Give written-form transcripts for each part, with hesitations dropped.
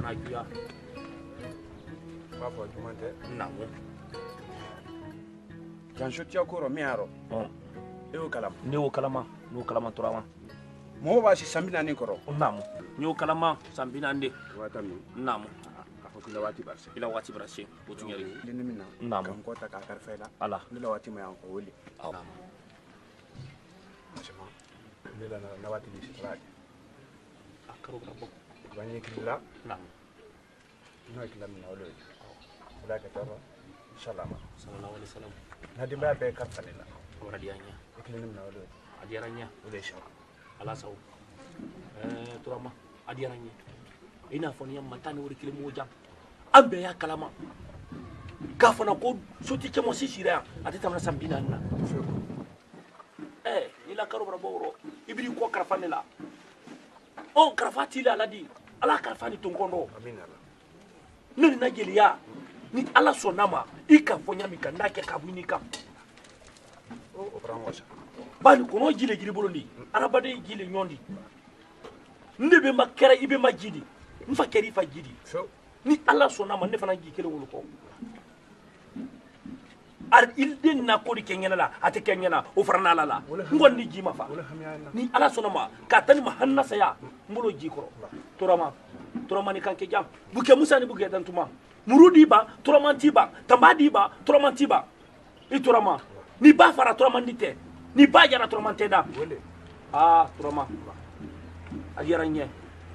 kana juya ba fo jumante namu kan shotia ko mi aro e o kalama ne o kalama no kalama turama mo ba si sambina ni koro namu ne o kalama sambina ande wata mi namu afo kila wati barse ila wati barse o tunyari lini mina namu kan ko ta ka karfela ala nila wati ma yanko woli namu chama nila na wati ni sitrade akaro brabo banye kila namu no kila mina wolo wala ka tara inshallah sallallahu alaihi wasallam nadi ba be karfanela ora dianya kila mina wolo adiaranya wala inshallah ala saw turama adiaranya ina foni yam matani wori kile mo jam ambe ya kalama ka fona ko soti ke mo sisira ati tamna sambina na ila karo brabo ibri ko karfanela on karfati la ladi ala karfani tungondo amina nini na geliya ni ala sonama ika fonya mikanda ke kabunika o brangosa bani kono jile jili bolondi arabade jile nyondi ndebe makera ibe majidi mfa keri fa jidi so ni ala sonama ne fana jikele wulu ko ar ilden na ko di kenyana la ate kenyana o farana la ngonni jima fa ni ala sonama ka tani mahanna saya mbulo jikoro turama ni kanke jam buke musa ni buke dantuma murudi ba turamanti ba tambadi ba turamanti ba i turama ni ba fara turamandite ni ba jara turamante da turama ayaranye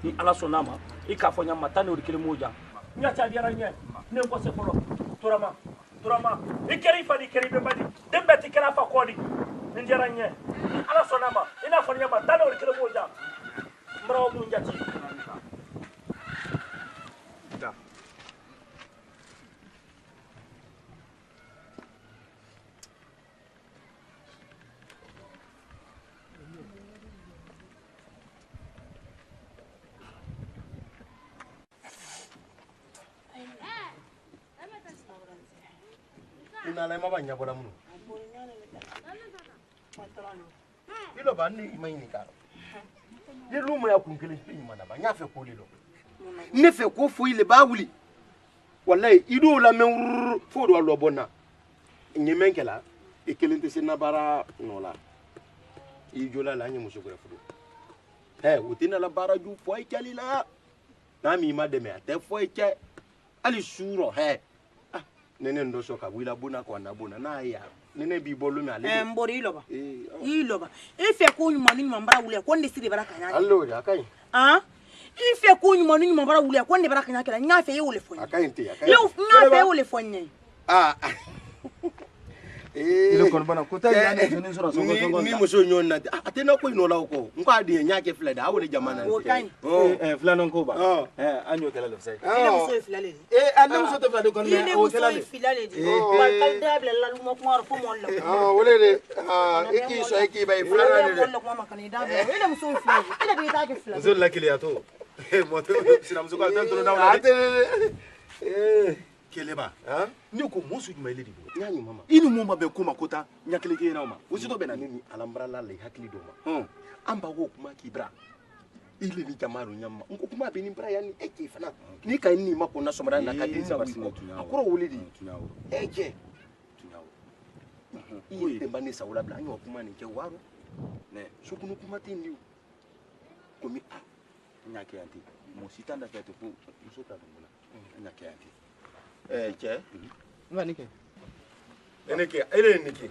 ni ala sonama i ka fonya matani o dikile moja nyata ayaranye ne ko se folo turama i keri fadi keri be badi dembe tikara fa kodi ni jaranye ni ala sonama ina fonya matani o dikile moja mrawo mu njati da Inalai mabanya bola mulu. Ilo bani imaini karo. Ye lumo ya kunkele pinyi mana ba nyafe ko lilo. Ne fe ko fo ile ba wuli. Wallahi ido la men fo do lo bona. Nyemenkela e kelente sina bara nola. I jola la nyamu sugura fudo. Utina la bara ju fo e kalila. Na mi ma deme ate fo e ke ali suro nene ndo soka wila bona ko na bona na ya nene bi bolu mi ale mbori iloba iloba ife ko nyuma ni mambara wule ko ndisiri baraka nyake allo ya kai ife ko nyuma ni mambara wule ko ndi baraka nyake la nyafe ye wule fonye akai nti yo nyafe ye wule fonye ile kon bana ko tay yana joni sura songo ni muso nyonna atena ko ino law ko nko adi nyake fleda awole jamana flana ko ba anyo kala lo sai ile muso filale anna muso to flade kon me o kala ile filale ba kal dable la mo ko ngor fu mo la wole de iki so iki bay flana de mo ma kan dable ile muso filale ile de ta ke filale muso la kiliato mo to sina muso ko tan to na keleba ni ko musu juma ile di nyani mama ini moma be kuma kota nyakele ke na ma usito be na nini alambra la le hakili do ma amba wo kuma kibra ile ni jamaru nyamma nko kuma be ni bra yani eke fana ni kan ni mako na somra na kadinsa wasiko akoro wulidi eke tunawo temba ni saula bla nyo kuma ni ke waro ne sukunu kuma tindi komi nyake anti mo sitanda ke to musoka ngula nyake anti che nike eneke ele nike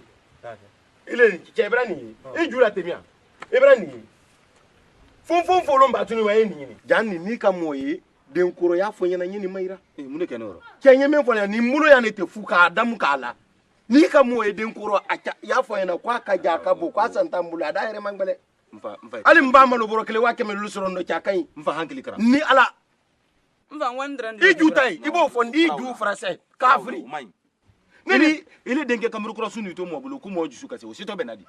ele nike che brani e jura temia e brani fon folo mbatuni wa eni ni janni ni kamoyi den kuro ya fo nyana nyini maira mune kenoro kenye men fo ni mulo ya ne te fuka adam kala ni kamoyi den kuro acha ya fo nyana kwa kaja kabo kwa santambula da ere mangbele mfa ali mba malo borokele wa keme lusorondo cha kai mfa hankili kara ni ala mva 100 ijutai ibo fondi ju français kafri nini ile denke kamuru kura sunu to mo bulu ku mo jusu kase o sito benadi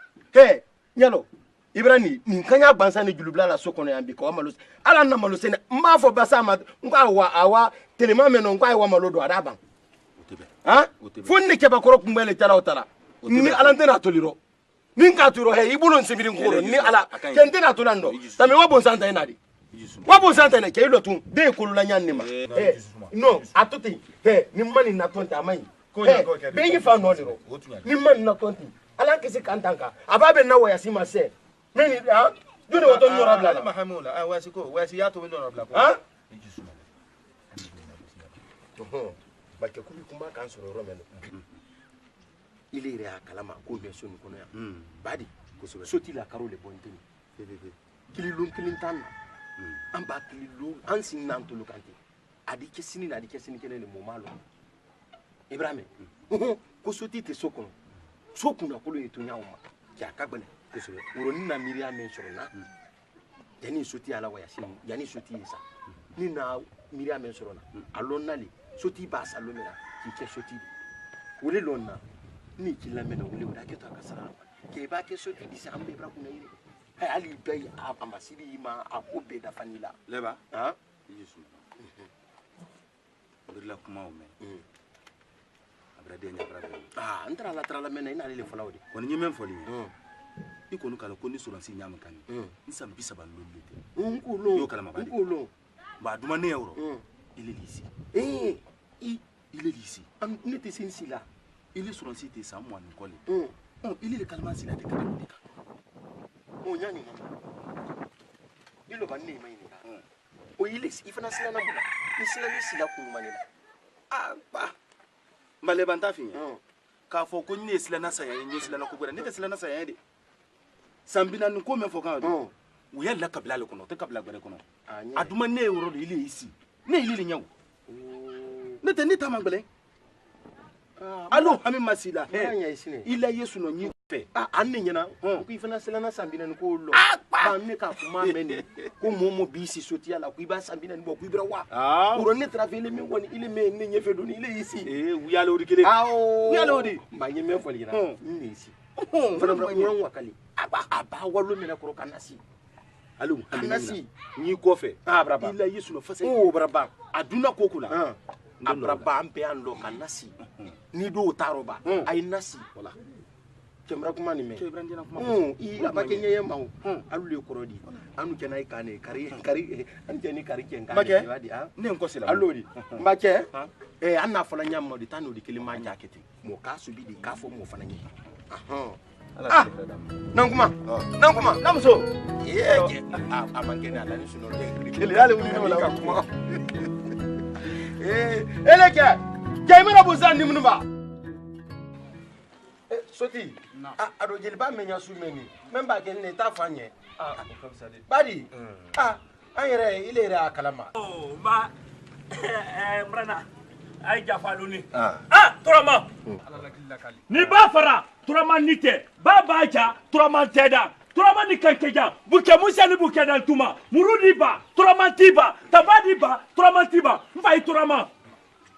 nyalo ibrani ni kanya gbansa ni julubla la sokono yambi ko malo ala na malo sene mbafo basama ngwa awa telema meno ngwa wa malo do adaban otebe fonni ke bakoro kumbele tala otala ni ala ntena toliro ni nka turo ibulu nsibiri ngoro ni ala kente na tolando tame wa bonsanta inadi wa bo santa ne ke lo tun de ko la nyan ni ma no atoti ni mani na tonta amai be yi fa no diro ni mani na tonti ala ke se kantanka ababe na waya sima se meni ha dole wato nyora bla mahamula wasi ya to ndo bla ko ha ba ke kubi kuma kan soro ro meno ile ire akalama ko be so ni kono ya badi soti la karole bontini kililum kilintan an ba kililum an sin nan to lokante adi kesini kene mo malo ibrahim ko soti te sokono sokuna ko lo eto nyauma ya kagbele woro ni na miriam men soro na yani soti ala waya sin yani soti isa ni na miriam men soro na alonali soti ba salomena ki ke soti wole lonna ni kilamena wole wada ke to akasara ke ba ke soti disi ambe bra kuna ile hay ali bay amasiri ma akobe da fanila leba ha yesu birla kuma o me abrade nya brade antara la trala mena ina le folawde kon nyi men foli iko nu kala ko ni suransi nyam kan nsam bisa ban lolete nkulo yo kala mabade nkulo ba duma ne euro ile lisi ile lisi am nete sensila ile suransi te samwa ni kole ile le kalma sila de kada dika o nyani mama ilo banne mai ni ka o ile ifana sila na bula ni sila ku manila ba mbale banta finya ka fo ko ni sila na saya ni sila na ko gura ni te sila na saya de sambina ni ko men fo kan do wo yalla kabila le kono te kabila gbere kono aduma ne euro de ile isi ne ile le nyawo ne te ni ta magbele alo hami masila ile yesu no nyi fe anne nyana ko ifana sila na sambina ni ko lo ba ne ka kuma meni ko momo bisi soti ala ku iba sambina ni bo ku ibra wa uro ne travele mi woni ile me ne nyefe do ni ile isi wiya lo dikele wiya lo di ba nye me foli na ni isi fana bra nwan wakali aba walo me na koro kanasi alo kanasi nyi kofe braba ile yesu no fase braba aduna kokula braba ampe an lo kanasi ni do taroba ay nasi wala kemra kuma ni me i abake nyeye mawo alu le korodi anu kenai kane kari an jeni kari kenga make wadi ne nko sila alodi mbake anna fola nyammo di tanu di kilima jaketi mo ka subi di ka fo mo fana nyi nankuma namso amangene ala ni suno de kele yale wuli no la kuma eleke jaimara buzan nimnuba soti ado jeliba menya sumeni memba ke ne ta fanye badi ayere ile ra kalama ba mrana ay jafaluni turama ni ba fara turama nite ba baja turama teda turama ni kankeja buke musa ni buke dan tuma murudi ba turama tiba tabadi ba turama tiba mfai turama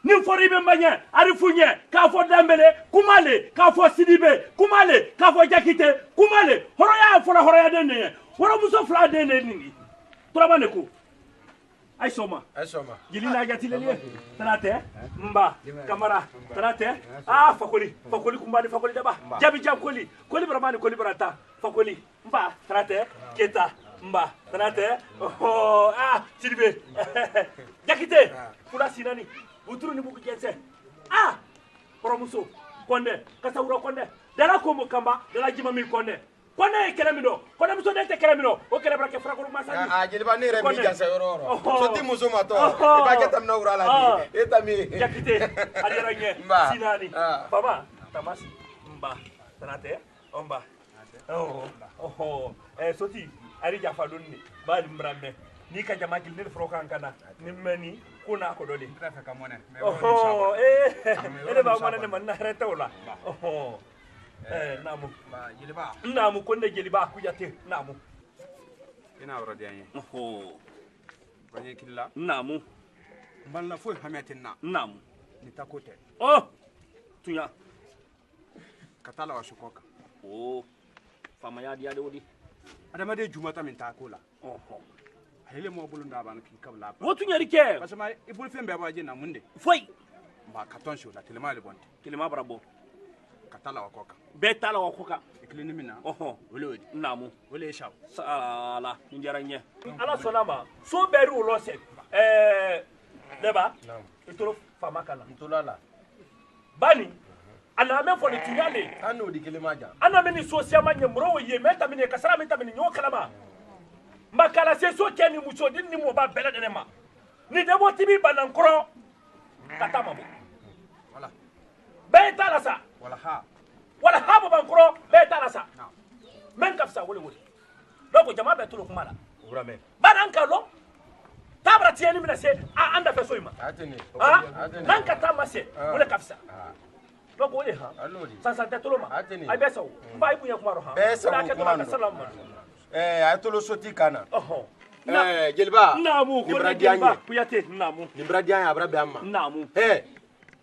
ni fori be manya arifunye ka fo dambele kumale ka fo sidibe kumale ka fo jakite kumale horoya dene horo muso fla dene ni turama ne ko ay soma jilina jatilele tanate mba kamara tanate fakoli kumbani fakoli daba jabi koli bramani koli brata fakoli mba tanate keta mba tanate sidibe jakite fula sinani buturu ni buku jense promuso konde kasawuro konde dala ko mo kamba dala jima mi konde kelemino konde muso dete kelemino o kele brake frakoro masani jeliba ne re mi jansa yororo soti muso mato ba ke tamna urala di etami jakite aliranye sinani baba tamasi mba tanate omba soti ari jafa donni bali mbramme ni ka jama gil ne frokan kana ni meni kuna ko dole trafa ka mona ele ba mona ne man na reta wala namu ba jeliba namu konde jeliba ku jate namu ina wara dianye banye killa namu balla fo hametinna namu ni takote tunya katala wa shukoka fama ya dia de wodi adama de jumata min takola hele mo bulun da ban kin kabla wotu nyari ke parce que ibul fembe ba jina munde foi ba katon shola telema le bonte kilima brabo ka taa la wa kɔ kan bɛɛ t'a la wa ko kan i kilenni min na ɔhɔn o le y'o di naamu o le ye sa sala nin diyara n ye ala sɔnna ma so bɛɛ y'u lɔ sɛ deba i toro faama kan na ntola la bani a na mɛ fɔ nin tun y'ale an n'o di kelen ma jan an na mɛ nin so siyama ɲɛ mɔrɔw ye mɛ tamini ka sara min tamini ɲɔgɔn kalama ma kala se so cɛ ni muso ni ni mɔba bɛɛ lajɛlen ma ni debo tibi banankɔrɔ ka taa ma bɔ wala bɛɛ t'a la sa wala ha wala ha babankɔrɔ bɛɛ t'a la sa mɛ ka fisa wele wele donc jama bɛɛ tolo kuma la wuramɛ bari an ka lɔn tabara tiɲɛni bɛna se an dafɛ so in ma atene n'an ka taa ma se o de ka fisa donc o de han allo di sansan tɛ tolo ma Atene. a bɛɛ sago n ba i bonya kuma dɔ han Bɛɛ sago o de y'a kɛ kuma dɔrɔn a ka dɔ. salamu ma a tolo soti kana ɔhɔn jeliba naamu ni ko bara ne diya jeliba ɲɛ kuyate naamu ni bara diya ɲɛ a bara bɛn an ma naamu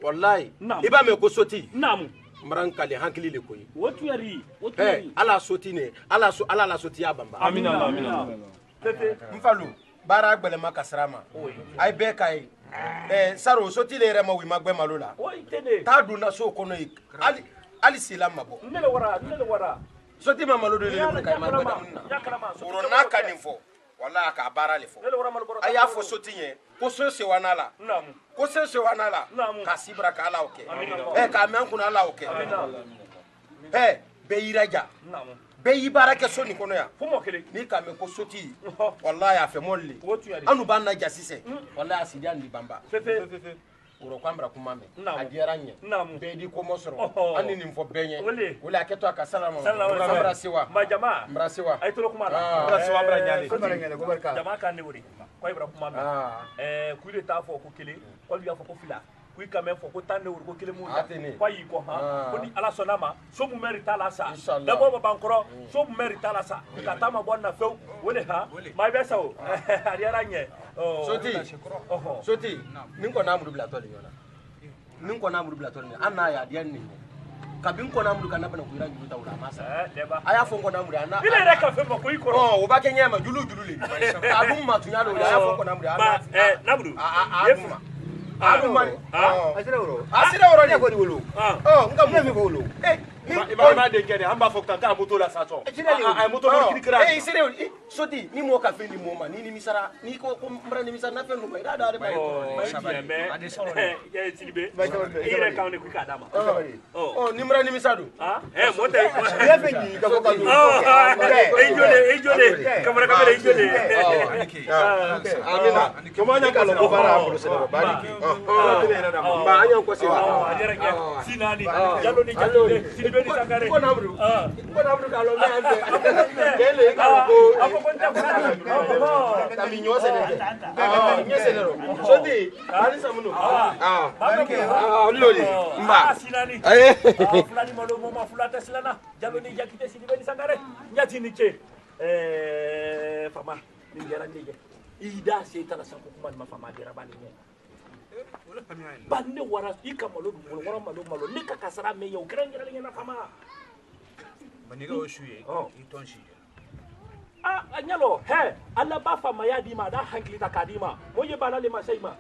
wallahi Naam. i b'a mɛn ko soti naamu n bara n kale hakili le koyi o tuyari o tuyari ala soti ne ala la soti y'a banba amina amina pepe n falu baara gbɛlɛma ka sira ma a ye bɛɛ k'a ye saro soti le yɛrɛ ma wi ma gbɛ malo la o i tɛ ne taa donna so kɔnɔ ye hali sila ma bɔ ne le wara soti ma malo de le ya bolo ka ma gbɛ damu na kalama woro n'a ka nin fɔ wallahi a k'a baara le fɔ ne le wara malikɔrɔ a y'a fɔ soti ye ko so sewana la naamu ko se sewana la Naamu. k'a sibira ka ala o kɛ Amina. k'a mɛn kunna ala o kɛ amina bɛɛ yiraja naamu bɛɛ y'i baara kɛ so nin kɔnɔ yan fo mɔ kelen n'i k'a mɛn ko soti Ɔhɔ. wallahi a fɛ mɔli o tuyari le an b'an naja sisan wallahi a sidiya nin banba pepe woro ko an bara kuma mɛn Naamu. a diyara n ye Naamu. bɛɛ di ko ma sɔrɔ Ɔhɔ. an ni nin fɔ bɛɛ Ole. ɲɛ ole a kɛ to a ka salama Salama. an bara sewa ma jama n bara sewa a ye tolo kuma Ah. la Bara sewa, bara Eh, ɲale. Soti, Bara ɲale, ko barika. jama kan ne wele ko a ye bara kuma mɛn k'u de t'a fɔ ko kelen k'olu y'a fɔ ko fila k'u ka mɛn fɔ ko tan ne wuri ko kelen m'u la Atene. ko a y'i kɔ Ah. ko ni ala sɔnna ma so mun mɛri t'a la sa Inshallah. dabɔ babankɔrɔ so mun mɛri t'a la sa ka taa ma bɔ na fewu o de han maa i bɛ sa o a diyara n ye soti ɔhɔn soti nin kɔni n'a muru bila tɔ de ɲɔgɔn na nin kɔni n'a muru bila tɔ de ɲɔgɔn an n'a y'a diya nin ye kabi n kɔni n'a muru ka na bana kuyira juru ta o la a ma sa dɛba a y'a fɔ n kɔni n'a muru a n'a i ne yɛrɛ ka fɛn fɔ ko i kɔrɔ o b'a kɛ ɲɛ ma julu julu le a dun ma tun y'a lo a y'a fɔ n kɔni n'a muru a n'a namudu a dun ma a dun ma a sera woro a sera yɔrɔ de ko di wolo n ka mun fi ko wolo ima de kɛ de an b'a fɔ ka taa moto la sa sɔn a ye moto kiri kira ee sere soti ni mɔgɔ ka fɛn di mɔgɔ ma ni nimisara n'i ko ko n bara nimisara na fɛn d'u ma i t'a dɔn ale b'a ye Sidibe i yɛrɛ kan de ko i k'a d'a ma ni mara nimisa don mɔ tɛ ne fɛ ɲi ka fɔ ka don i jole kamara kamara i jole amina kama ɲa ka lɔ ko baara y'a bolo sɛbɛ baari ba an y'an kɔsi a diyara n ye sinani jalo ni jatile Sidibe ni Sangare ko namuru k'a lɔ mɛ an fɛ kele k'a lɔ ko a fɔ ko n tɛ fɔ ka mi ɲɔ sɛnɛ kɛ ɲɛ sɛnɛ rɔ soti ali samu no olu de n ba sinani aye fulani malo mɔma fula tɛ silana jalo ni jakite Sidibe ni Sangare ɲati ni ce fama nin diyara n ye i da se tala sa ko kuma nin ma fama a diyara ba nin ye ba ne wara i ka malo dun bolo wara malo ne ka kasara mɛ ye o kɛra n yɛrɛ ɲɛna fama n'i ka o su ye i tɔn si a ɲalo hɛ ala b'a faamaya d'i ma a n'a hakili ta k'a d'i ma mo ye bala le ma se i ma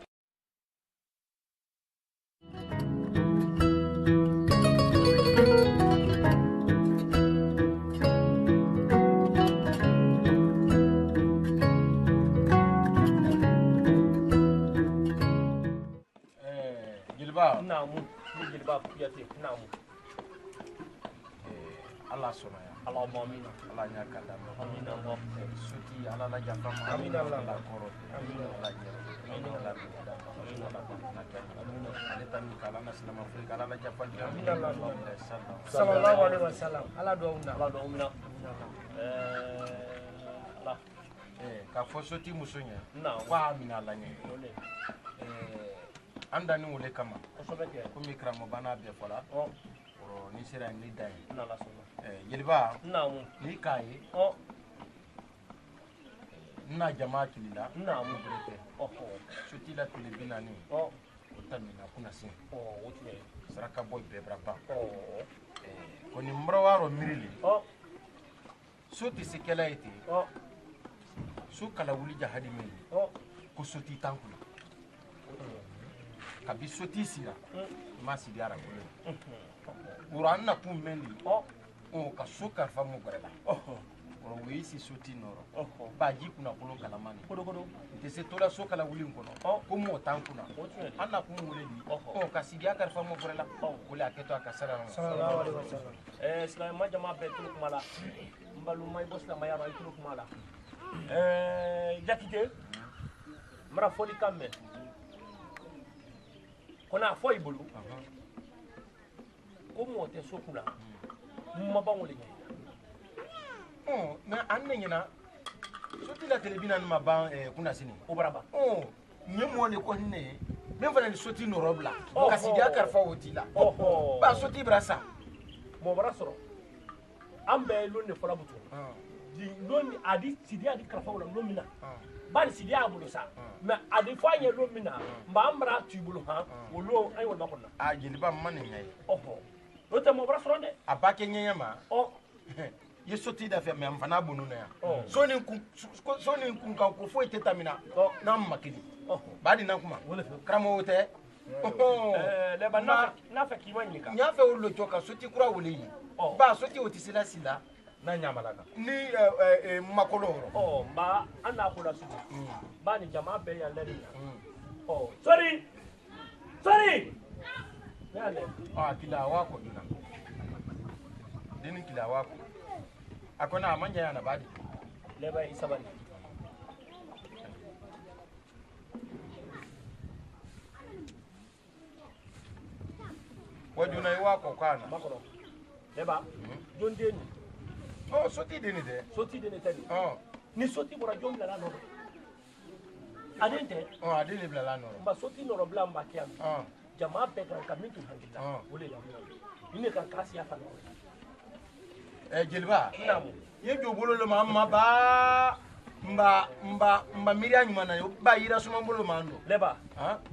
jeliba naamu ni jeliba kuyate naamu ala sɔnna yan Allahumma amina ala ɲa ka d'a ma amina Allah soti ala la yafa ma Amina Allah. ala kɔrɔ amina ala ɲɛ amina ala bi da amina ala ba na kɛ amina ale ta min kala na sinama foyi kala la yafa di amina ala sallallahu alaihi wasallam ala do na Allah do amina Allah ka fɔ soti muso ɲɛ naamu ko amina ala ɲɛ ole an danni wele kama kosɛbɛ kɛ komi karamɔgɔ n'a bɛɛ fɔla ni sera yen ni da ye n'ala sɔnna jeliba naamu n'i k'a ye n na jama kilila naamu berete soti la tile 40 o o ta mina kuna sin o tiɲɛ saraka bɔ bɛɛ bara ban kɔni n bɔra wɔɔrɔ miiri le so tɛ se kɛla ye ten so kala wuli jahadi min ye ko so t'i tan kunna kabi soti sira ma sidi ara ko wura na kum mendi o ka so ka fa mo gorela wura we si soti noro ba ji kuna kulo kalamani kodo te se tola so kala wulin kono ko mo tan kuna anna kum wule ni o ka sidi aka fa mo gorela wala keto aka sallallahu alaihi wasallam islam ma jama be tuluk mala mbalu may bos la mayaro ay tuluk mala jakite mara foli kamme kona foy bulu ko mo te sokula ma bangole ni na anne nyina soti la telebina ma ban kuna sini o baraba nyemo ne ko ne men fana ni soti no robla ka sidi akar fa wotila ba soti brasa mo bara soro ambe lonne fola butu di lonni adi sidi adi karfa wala lomina bani sidi abulo sa mais adi fanye lomina mba ambra tubulu ha wolo ay wala konna a jeliba man nyai wote mo bara soro de abake nyanya ma ye soti da fe me amfana bonu na ya soni kun kan ko foi tetamina na makili badi na kuma kramo wote le banna na fa kimanyika nya fe wolo choka soti kura wole yi ba soti woti sila na nyamalaka ni makolo ba ana kula su ba ni jama be ya lari sorry yale kila wako duna dinin kila wako akona amanya yana badi leba isabani wajuna wako kana makoro leba jondeni soti deni de soti deni tani ni soti bora jomla la no adente adeni bla la no ba soti no robla mba kiam jama be kan kamintu handila wole ya ni kan kasi ya fa no jeliba namu ye jobolo le mamma ba mba miriam mana yo ba yira suma bolo mando leba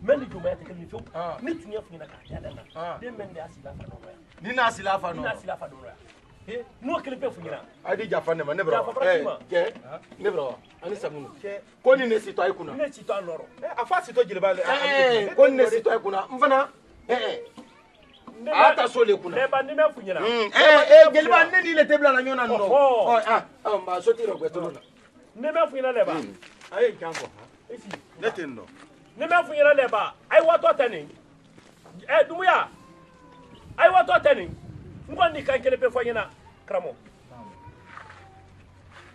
men juma yate kelmi fo ni tunya funa ka ya dana de men de asila fa no ni na asila fa no no kele pe funyira adi jafane ma ne bro ke ne bro ani samunu ko ni ne sito ay kuna ne sito anoro afa sito jeliba ko ni ne sito ay kuna mfana ata sole kuna leba ni me funyira jeliba ne ni le tebla na nyona ndo mba soti ro gweto na ne me funyira leba ay kanko esi netendo ne me funyira leba ay wato tani dumuya ay wato tani ngoni kan kele pe funyina kramo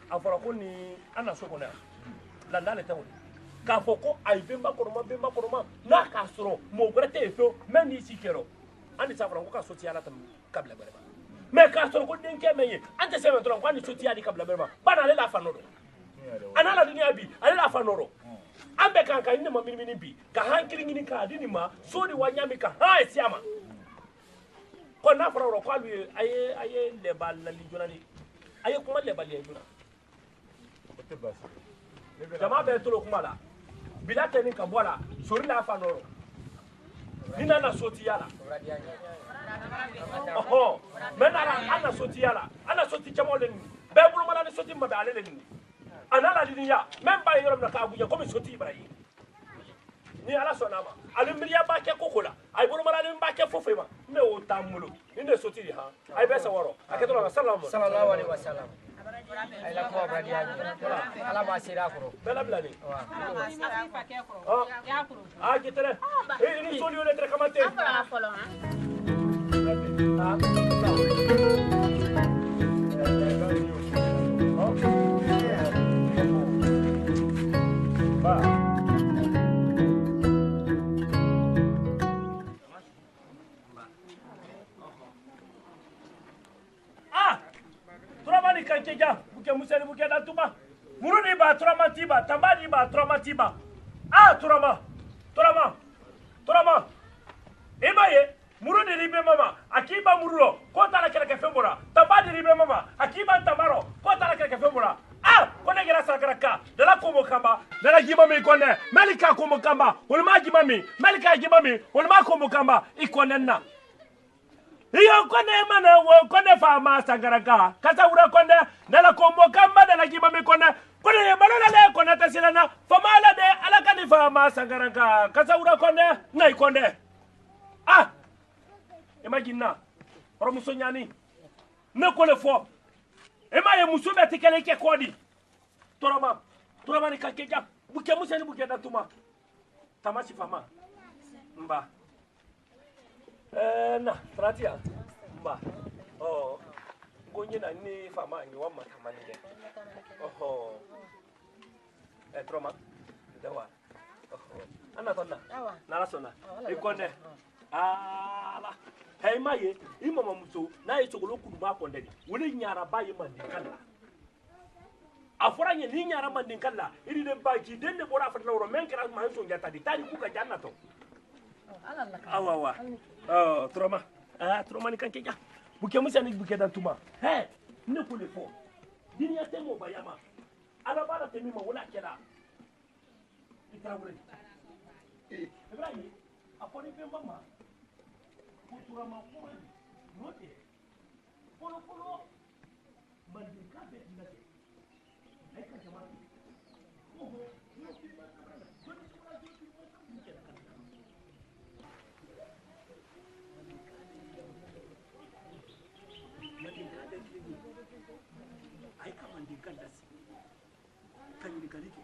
afara ko ni ana soko na la ndale tawo ka foko ay bemba koroma na ka soro mo grete efo men ni sikero ani safara ko ka soti ala tam kabla bare me ka soro ko den ke meye ante se metron ko ani soti ali kabla bare bana le la fanodo ana la dunia bi ale la fanoro ambe kan kan ni ma minimini bi ka hankiri ngini ka dini ma sodi wanyami ka ha esiama ko na fara ro ko alu aye le bal la li jonani aye kuma le bal ye jona jama be tolo kuma la bilate ni ka bola sori la fanoro nina na soti yala mena ana soti yala ana soti chamole ni be bulu mala ni soti mba ale ni ana la dinya memba yoro na ka abuja ko mi soti ibrahim ni ala sonama ale miliya ba ke kokola ay bulu mala ni ba ke fofema ne o tamulo ni ne soti ha ay be saworo aketo na sallallahu alaihi wasallam ay la ko bradi ala ma sira ko bela blani ya kuro gitere ni soli ole tre kamate apa folo ha Turabani kankeja buke museni buke datuba muruni ba turamatiba tambadi ba turamatiba turama ibaye muruni ribe mama akiba mururo kota la kele kefembora tambadi ribe mama akiba tambaro kota la kele kefembora kone gira sakaraka dala komo kamba dala gimami kone melika komo kamba ulma gimami melika gimami ulma komo kamba ikonenna iyo kone mana wo kone fa ma sagaraka kasa ura kone dala komo kamba dala gimami kone kone ye balala le kone tasilana famala de alaka ni fama sangaranka kasaura konde ngai konde ah imagine oro muso nyani ne ko le fo e ma ye muso be tikele ke kodi torama ni kakeja buke muso ni buke datuma tamasi fama mba na tratia mba oh gonye na ni fama ni wa matamani de oh troma dewa oh ana tonna na la sona ikonde ala hey maye imama muso na yi chogolo kudu ma konde ni wuri nyara bayi mandikalla afora nye ni nyara mandikalla iri de baji den de bora fatla woro men kra ma so ngata di tani ku ka jannato awa oh troma troma ni kanke ja buke musa ni buke dan tuma he ne ko le fo diniya temo bayama ala bala temi ma wala kela itrawre ibrahim aponi pe mama kutura makuru note polo mandika be ndake aika jamaa oho yo kiba kabana joni kula joni mke mandika be kini aika mandika dasi kanyi kalike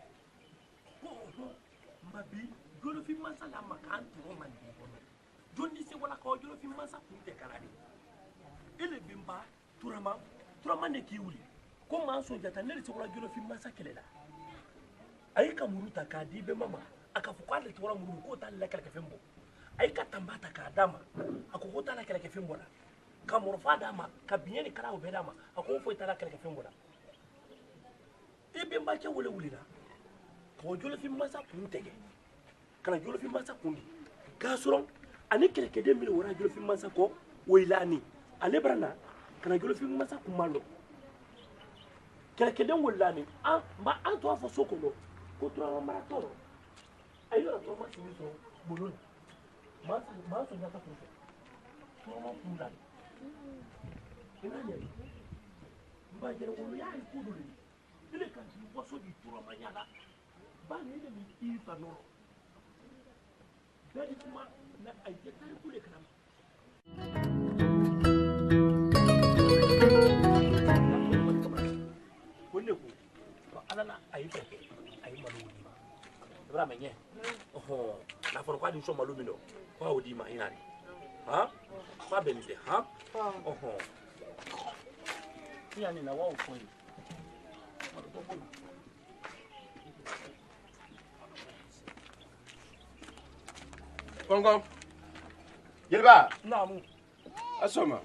oho mbabi jolo fi masala makantu mandika jondi se wala ko jolo fi masa kunte kalade ele bimba turama ne kiwuli ko man so jata ne se wala jolo fi masa kelela ay ka muruta ka dibe mama aka fukwale to wala muru ko tan lekal ka fembo ay ka tambata ka dama ako ko tan lekal ka fembo la ka murfa dama ka biyeni kala be dama ako fo tan lekal ka fembo la e bimba ke wole wulina ko jolo fi masa kunte ke kala jolo fi masa kundi gasuron ani keleke de mil wora jolo fi mansa ko waylani ale brana kana jolo fi mansa ko malo keleke de waylani an ba an to fa sokono ko tura marato ayo to ma sini so bulun ma so nyata ko to ma pula ina ne ba jere ko ya ko dole ile kan ko so di tura ma nyala ba ne de mi ifa no dadi kuma na aje kai kule kana wonne ko to alala ayi fe ayi malu ibra menye oho na for kwa di so malu mi no kwa odi ma ina ni ha fa benite ha oho yani na wa ko ni Kongo. Yelba. Namu. Asoma.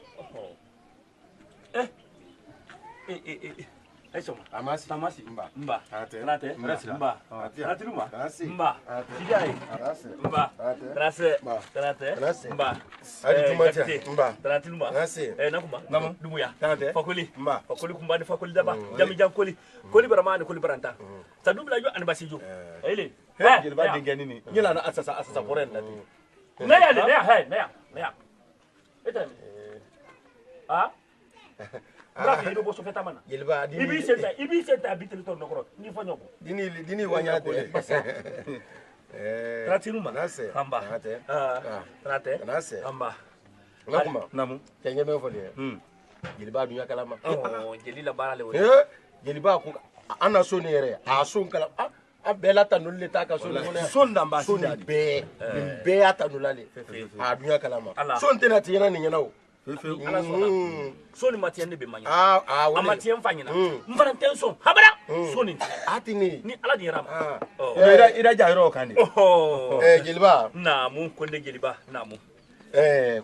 Asoma. Amasi. Tamasi. Mba. Rate. Mba. Rate luma. Kasi. Mba. Tijai. Rase. Mba. Rase. Mba. Rate. Mba. Adi tumate. Mba. Rate luma. Rase. Nakuma. Namu. Dumuya. Rate. Fakuli. Mba. Fakuli kumbani fakuli daba. Jami jam koli. Koli baramani koli baranta. Sadubla jo anbasi jo. Ele. Yelba dingeni ni nyela na asasa foren na ti Naya. Eta. Ah? Brafi ido boso feta mana. Yelba Ibi seta bitel to nokro. Ni fanyo ko. Dini wanyate. Tratinuma. Nase. Hamba. Rate. Nase. Hamba. Nakuma. Namu. Kenge me fole. Yelba dunya kalama. Oh, jelila bara le woni. Yelba ku ana so ne yere. A so kala. A bela ta nulle ta ka so ne. son namba So ni be ata nulale. A dunya kalama. So ntena tiyana ni nyana o. Ala sona. So ni matien ne be manya. Wale. Amatien fanyina. Mfana tension. Habara. So ni. Atini. Ni ala di rama. Oh. ida jairo kandi Oh. Jeliba. Namu konde jeliba. Namu.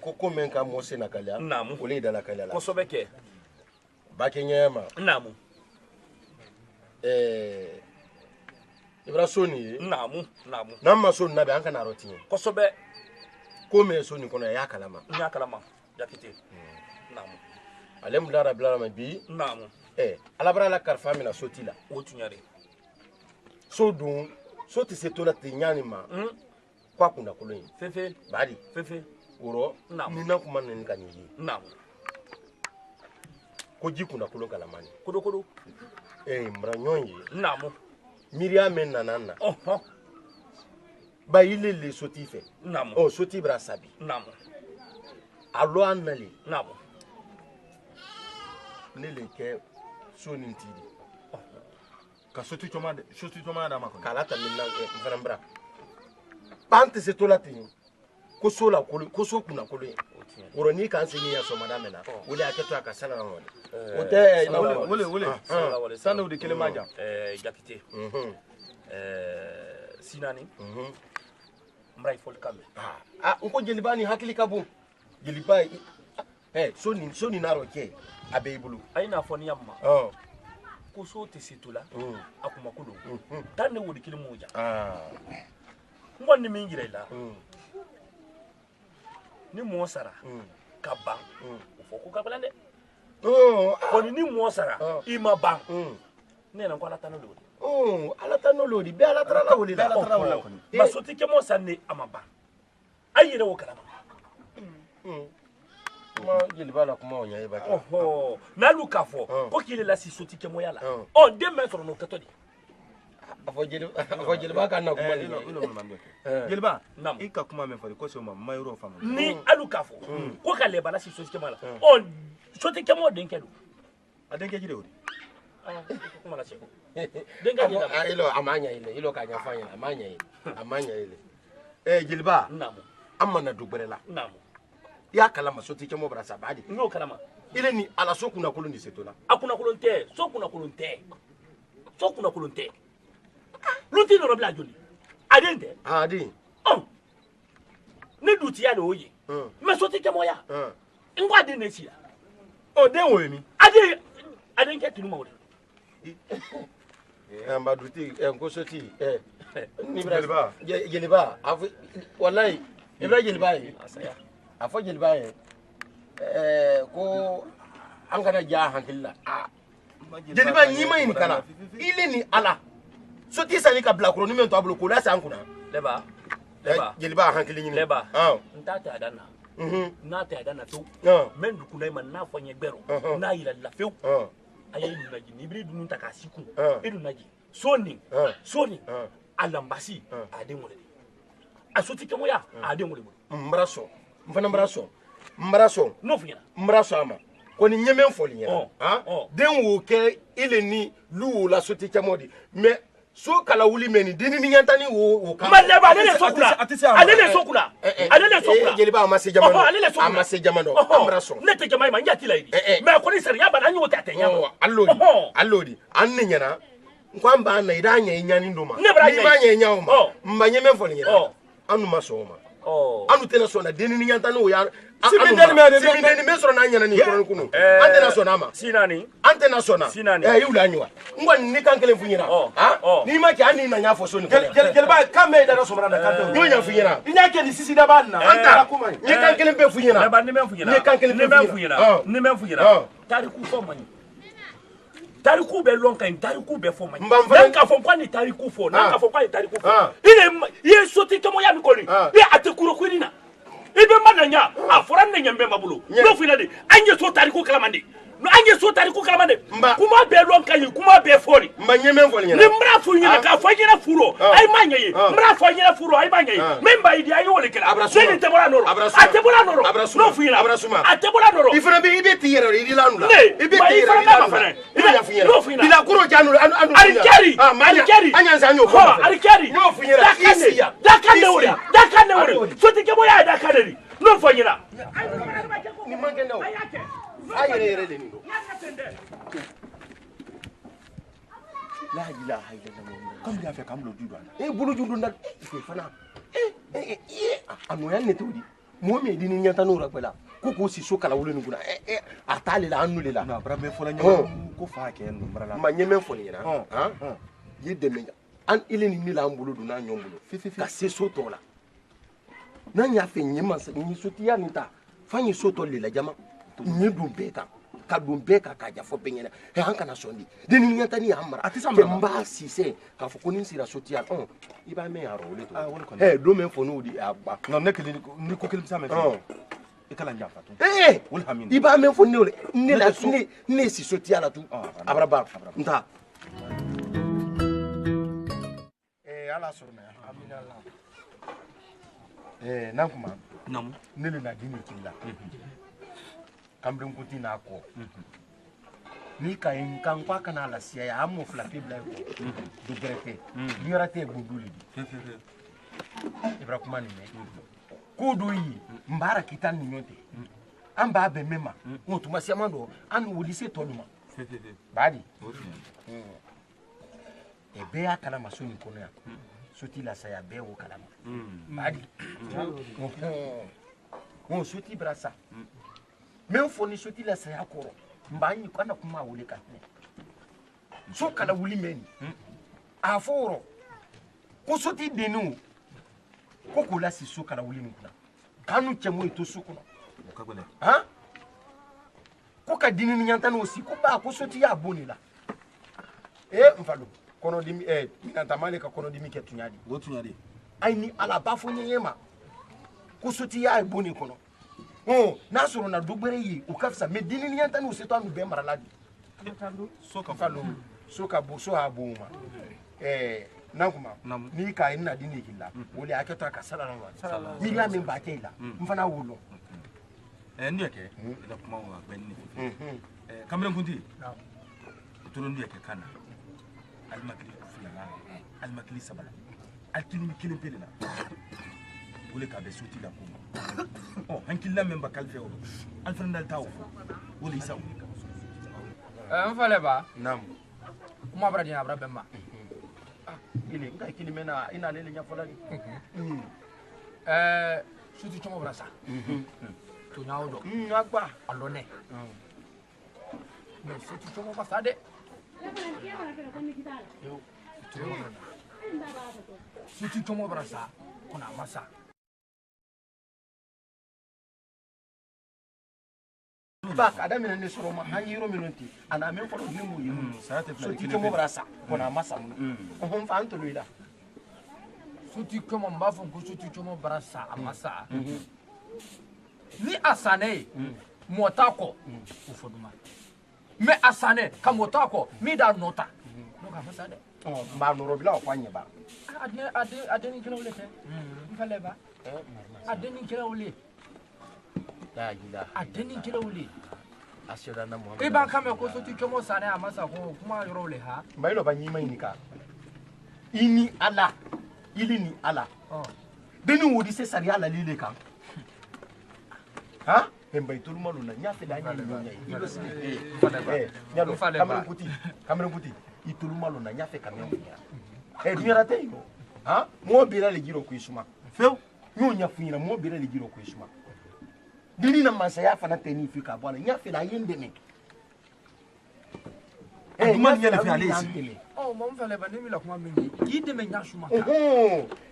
Koko menka mose na kalya. Namu. Ole da la kalya la. Kosobeke. Bakenyema. Namu. Ibra soni. Namu. Namma soni na be anka na rotin. Kosobe. Ko me soni kono ya kalama. Nya kalama. Yakite. Namu. Alhamdulillah rabbil alamin bi. Namu. Alabra la karfa mina soti la. Otunyare. So dun so ti se to la ti nyani ma. Kwa kunda koloni. Fefe. Badi. Fefe. Uro. Namu. Ni na kuma ni kanyi. Namu. Ko ji kuna kolon kalamani. Kodo. mbra nyonyi namu Miriam nanana oh ba ile le soti fe namu oh soti bra sabi namu alo anali namu ne le ke so ni ntidi ka soti toma da mako kala ta minna mfana mbra bante se tolati ko so la ko so kuna ko le woro ni kan sini ya so madame na wole aketo akasala na wole wole sana udi kele maja jakite sinani mbrai fol kambe nko jelibani hakili kabu jelibai so ni naro ke abe ibulu aina foni yamma ko so te situla akuma kudo tan ne wodi kile moja ngonni min gira ila ni mo sara ka ban fo ko ka balande ko ni mo sara ima ban ne na ko ala tan lodi ala tan lodi be ala tara la woli la ma soti ke mo sanne amaba ayire wo kala ma jelibala kuma onya ba na luka fo ko kile la si soti ke mo yala de me soro no katodi afo jeliba ka na kuma jeliba ika kuma me fari ko so ma mayro famu ni aluka fo ko kale bala si soti ke mala soti ke mo den kedu adenke jide odi kuma la cheko denga jida ilo amanya ilo ka nyafanya amanya ile jeliba namu amma na dugberela namu ya kala masoti ke mo bra sabadi no kalama ile ni ala so kuna kulu ni setona akuna kulonte so kuna kulonte lunti no robla joli adende adi ne duti ya no yi me so tike moya ngwa de ne sia den wo mi aden ke tunu mawde amba duti ngo soti ni bra jeliba afu wallahi ibra jeliba asaya afo jeliba ko an kana ja hankilla jeliba nyima ni kana ile ni ala soti sani ka bla kro ni mento ablo ko la san kuna leba jeliba hankili ni leba ntata adana na ta adana to men du kuna man na fanye gbero na yira la few ayi ni naji ni bri dunu taka siku edu naji soni alambasi ade ngole asoti ke moya ade ngole mbraso mfana mbraso no funya mbraso ama ko ni nyemen foli nya den wo ke ile ni lu la soti ke modi mais so kala wuli meni deni ni nyantani wo ka maleba alele sokula jeliba amase jamano amraso nete jamai manja tilaidi me ko ni sari yaba nanyo tete nyama allodi anni nyana nkwamba na idanya nyani ndoma ni banya nyauma mbanye menfoli nyana anu masoma anu tena sona deni ni nyantani wo ya simindeni me soro na nyana ni ko kunu antena sona ma antena sona yula anywa ngwa ni kankele funyira ni ma ki ani na nyafo so ni jeliba kame da so mara da kanto yo nya funyira ni nyake ni sisi da ba na anta ni kankele be funyira ni men funyira tariku fo mani tariku be lon kan tariku be fo mani nan ka fo kwani tariku fo nan ka fo kwani tariku fo ile ye soti kemo ya mi koni be atekuro kwirina ibe mananya afora nenya mbemba bulu no fina de anje so tariku kalamande no anje so tariku kalamande kuma be lon kan kuma be fori mbanye menfoli nyana ni mra fu nyina ka fo nyina furo ay manya yi mra fo nyina furo ay manya yi memba idi ayi wole kala so ni tebola noro atebola noro no fu nyina atebola noro ifana be ibe tiyero idi lanula ibe tiyero no fu nyina bila kuro janu anu alikeri anyanza anyo ko alikeri no fu nyina dakane wori so tike boya dakane no fu nyina ni mange no ayere le nindo la ilaha illallah kam ya fe kam lo dudu bulu jundu ndal fana anu yanne todi mo me dini nyanta no rakwela ko si so kala wulu nguna atale la anu le la na bra me fola nya ko fa ke no bra la ma nyeme fo ni na yede me an ile ni la mbulu du na nyombulu ka se so to la na nya fe nyema ni so ti ya ni ta fanyi so to le la jama ni du beta ka dun beka ka ja fo benyana hanka na sondi deni nyanta ni amara ke mba sise ka fo ko ni sira so ti ya iba me ya ro le to do me fo no di agba no ne ke ni ko kelim sa me ikala nja fatu iba me fo ne le ne la ne si so ti ya la tu abraba nta ala surna amina Allah nan kuma namu ne le na dini killa kambrin kuti na ko ni ka in kan kwa kana la siya ya amu flapi bla ko du grete ni rate guduli Ibrahima ni me kudu yi mbara kitan ni nyote amba be mema ngotu masiamando anu wulise tonuma badi ebe ya kala masoni kono ya soti la saya be wo kala badi on soti brasa men foni soti la saya koro mbani kana kuma wule katne so kala wuli meni aforo ko soti denu ko kula si so kala wuli nkuna kanu chemo ito sukuno okagole ha ko ka dini ni nyanta no si ko ba ko soti ya boni la mfalo kono dimi minanta male ka kono dimi ke tunyadi wo tunyadi ai ni ala ba fo nyema ko soti ya boni kono na soro na dogbere yi o kafsa me dini ni nyanta no se to anu be maraladi so ka falo so ka bo so abuma nakuma ni ka ina dini kila wole aketo aka sallallahu alaihi wasallam mi la min ba ke ila mfana wulo ndiye ke ila kuma wa benni kamran kunti tulun ndiye ke kana almakli fulana almakli sabala alkilmi kilin pelina wole ka be suti la kuma hankilla men ba kalfe o alfrandal taw wole isa mfale ba nam kuma bara dina bara bemma ile ngai kilimena ina lele nyafulani sutu chomo brasa to nyawo do agba alone me sutu chomo basade sutu chomo brasa kuna masa ba kada mina ne soro ma han yiro minunti ana men folo ni mu yi so ti chomo brasa kuna masa mu fa anto luida sutu chomo mbafo ko sutu chomo brasa amasa ni asane motako ufoduma me asane ka motako mi da nota no ka fasade ma no robila o kwanye ba adeni kila ule te mfale ba adeni kila ule la ila adeni kila ule asira na muhammad iban kame ko sutu chomo sane amasa ko kuma yoro ule ha mai lo banyi mai nika ini ala ili ni ala deni wodi se sari ala lile kan ha hemba itulu malu na nyafe da nyi nyonya ilo sile nyalo kamera kuti itulu malu na nyafe kamera dunyara te yo ha mo bira le giro ku isuma feu nyonya funyira mo bira le giro ku isuma dini na masa ya fana teni fika bwana nyafe da yende me duma nyele fi alesi mo mfale ba nimi la kuma mingi yide me nyashuma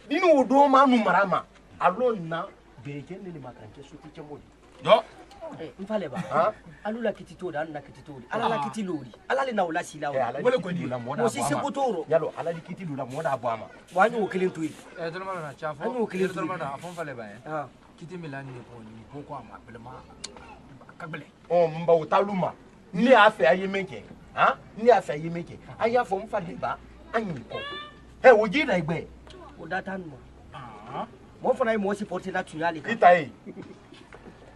dini wodo ma nu marama alona berekende le makanke suti chemodi yo mfale ba alula kitito da na kitito alala kitilori alale na ula sila wala ko di la moda mo si se kotoro yalo alali kitilu la moda bwama wani okilin tuyi tolma na chafo ani okilin tolma na afon fale ba kiti milani ne ko ko ama belma kagbele mba utaluma ni afi ayemeke ni afi ayemeke aya fo mfale ba anyi ko woji na igbe o data nu mo fana mo si porte la tuyali ka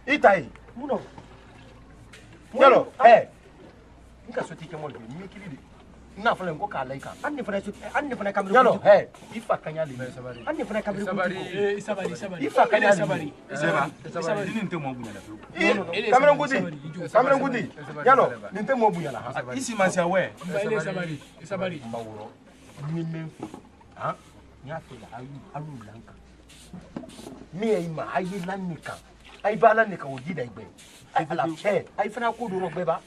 itai muno yalo nka so tike mo de mi kilide na fala ngo ka laika anni fana kamru yalo ifa kanyali anni fana kamru sabari ifa kanyali sabari dini nte mo bunya la kamera ngudi yalo nte mo bunya la isi mansia we sabari mbawuro ni menfi nya fela alu lanka mi ma ayi lanika ai bala ne ka woji da igbe ala ai fana ko do rogbe ba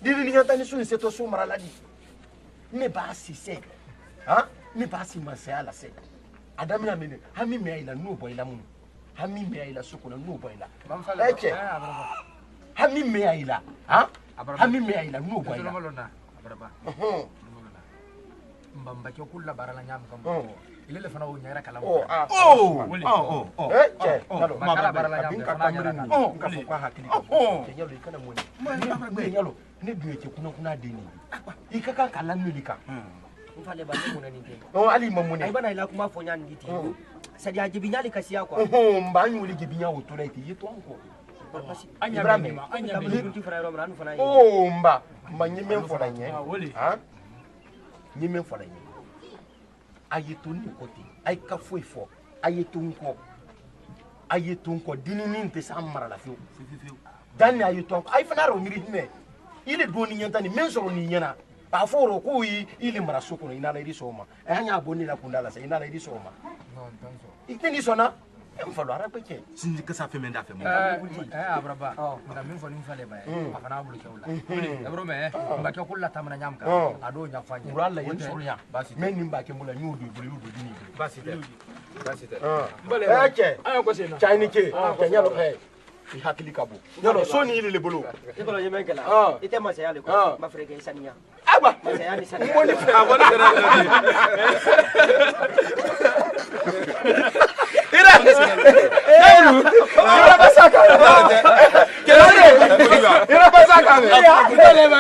diri ni yanta ni so se to so mara ladi ne ba si se ne ba si ma se ala se adam ya mene ha mi me ai la no boy la mun ha mi me ai la so ko na no boy la eche ha mi me ai la ha mi me ai la no boy la mbamba ke kulla barala nyam kam ile fana wo nyara kala yalo makala barala nyam ka kamrin ni ka fa hakili ko yalo kana moni yalo ne duye ke kuna deni ikaka kala ni lika Mfale ba mun ni te. Oh ali mamune. Ai bana ila kuma fo nyan giti. Sadi ajibi nyali kasiya kwa. Mba nyuli gibinya wotura iti yeto anko. Anya bima, anya bima. Kuti fara ro mran fana. Oh mba nyime fo na nye. Ha? Nyime fo na nye. Ayeto ni koti. Ai ka fo ifo. Ayeto nko. Ayeto nko dini ni nte sa mara la fiu. Dani ayeto nko. Ai fana ro nyiri hime. Ile do ni nyanta ni menso ni nyana. Ba foro ko yi ile mara soko no ina na iri soma. Anya aboni la kundala sa ina na iri soma. Non, tanso. Ikini sona. Mfalo ara peke. Sinji ka sa fe menda fe mo. Abraba. Na min foni mfale ba. Afana bulu kewla. Ebro me, ba ke kulla tamana nyamka. Ado nya fanya. Uralla yin sorunya. Basi. Men nimba ke mula nyudu bulu yudu dini. Basi te. Basi te. Mbale. Eke. Ayo ko sena. Chini ke. Kenya lo he. I hakili kabo. Nyalo soni ile le bulu. Ikolo yemengela. Ite masaya le ko. Mafreke sania. Aba. Masaya ni sania. Mboni fa. Abona kana. Ira basaka. Ira basaka. Mbele ba.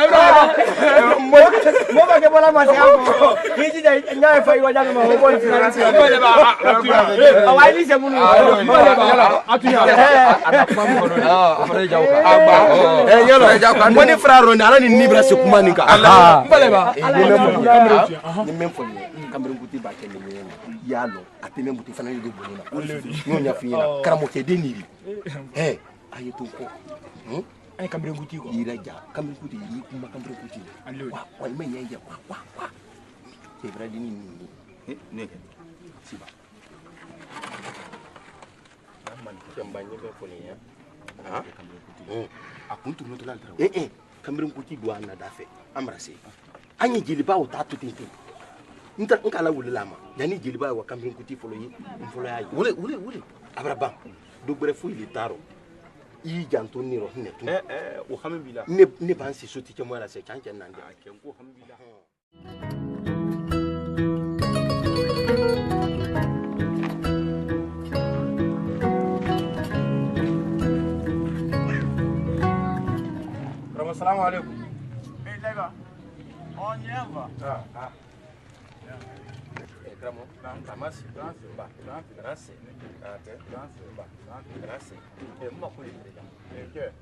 Mo ba ke bola masaya ko. Hiji dai nya fa iwa jana ma ho bol finance. Mbele ba. Awali se munu. Mbele ba. Atunya. Afare jauka. Agba. Yelo. Mboni fraro ni ala ni nibra se kumanika. Mbele ba. Ni memfo ni. Kamberu kuti ba ke ni yalo atene muti fana yego bonina no nya fiina karamo ke deniri ayeto ko ay kambre nguti ko ira ja kambre kuti yi kuma kambre kuti wa wal men yaya wa ke bradi ni ne siba man jambanye be ko ni ya kambre kuti akuntu no to la tra kambre kuti do na dafe amrase anyi jiliba o tatu tete nta nkala wulilama yani jeliba wa kamrin kuti folo yi folo ya wule abraba do gbere fu ile taro yi janto ni ro hinetu o hamibila ne ban si soti ke mo la se chanche nande ken ko hamibila Assalamu alaikum. Lega. On yamba. Gramo, tamasi, ba, grazie, ba, grazie. Ma quelli che?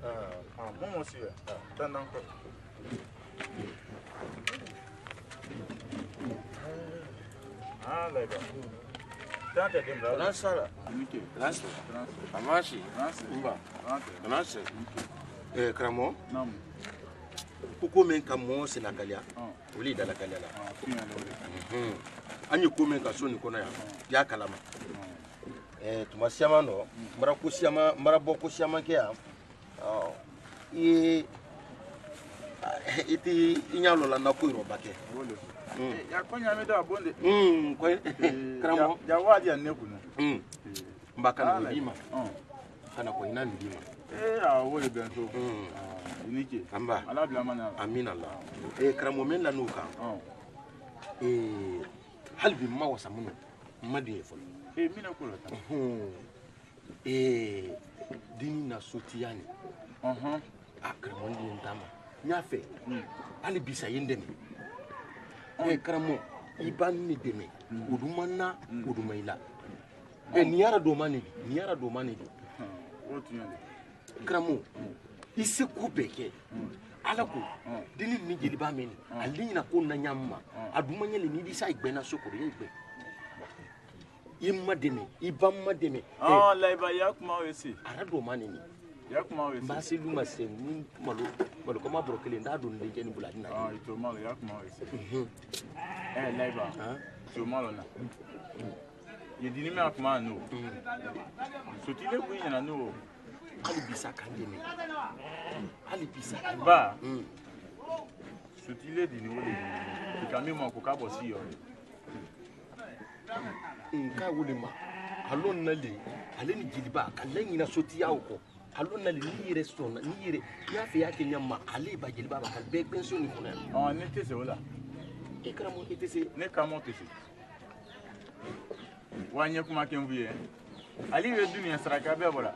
Momo si è. Tanto ancora. Lega. Tanto tempo. Non sarà. Grazie. Tamasi, ba, grazie. Gramo. Nam. Kuko men kamo sinakalia. Uli dala kalia la. Anyi ko men ka so ni kono ya kalama tuma siama no mara ko siama mara boko siama ke ya iti inyalo la na ko iro bake ya konya me da bonde ko kramo ya wadi an ne kunu mbaka na lima kana ko ina lima a wole benso inike amba ala bla mana amina allah kramo men la nuka halbi ma wasa muno madi folo mina ko lata dini na sotiyani akramondi ndama nyafe ali bisa yendemi kramo iban ni deme udumana udumaila niyara do mani kramo ise ko beke ala ko dini ni jeliba meni alina ko na nyamma adumanya le ni disa igbena sokoro igbe imma deme ibamma deme la iba yakuma wesi ara do mani ni yakuma wesi mbasi luma se ni malo ko ma brokele nda do ndi jeni buladina ito malo yakuma wesi la iba so malo na yedini me akuma no so tile bu nyana no ali bisa kandemi ali bisa ba sutile dini wole ikami mo ko kabo si yo nka wole ma alon nale ale ni jiliba kalen ina soti yawo ko alon nale ni yire sona ni yire ya fe yake nyamma ale ba jiliba ba kal be pension ni kuna ne tese wala ikra mo tese ne kamo tese wanye kuma kenvuye ali we dunia saraka be bola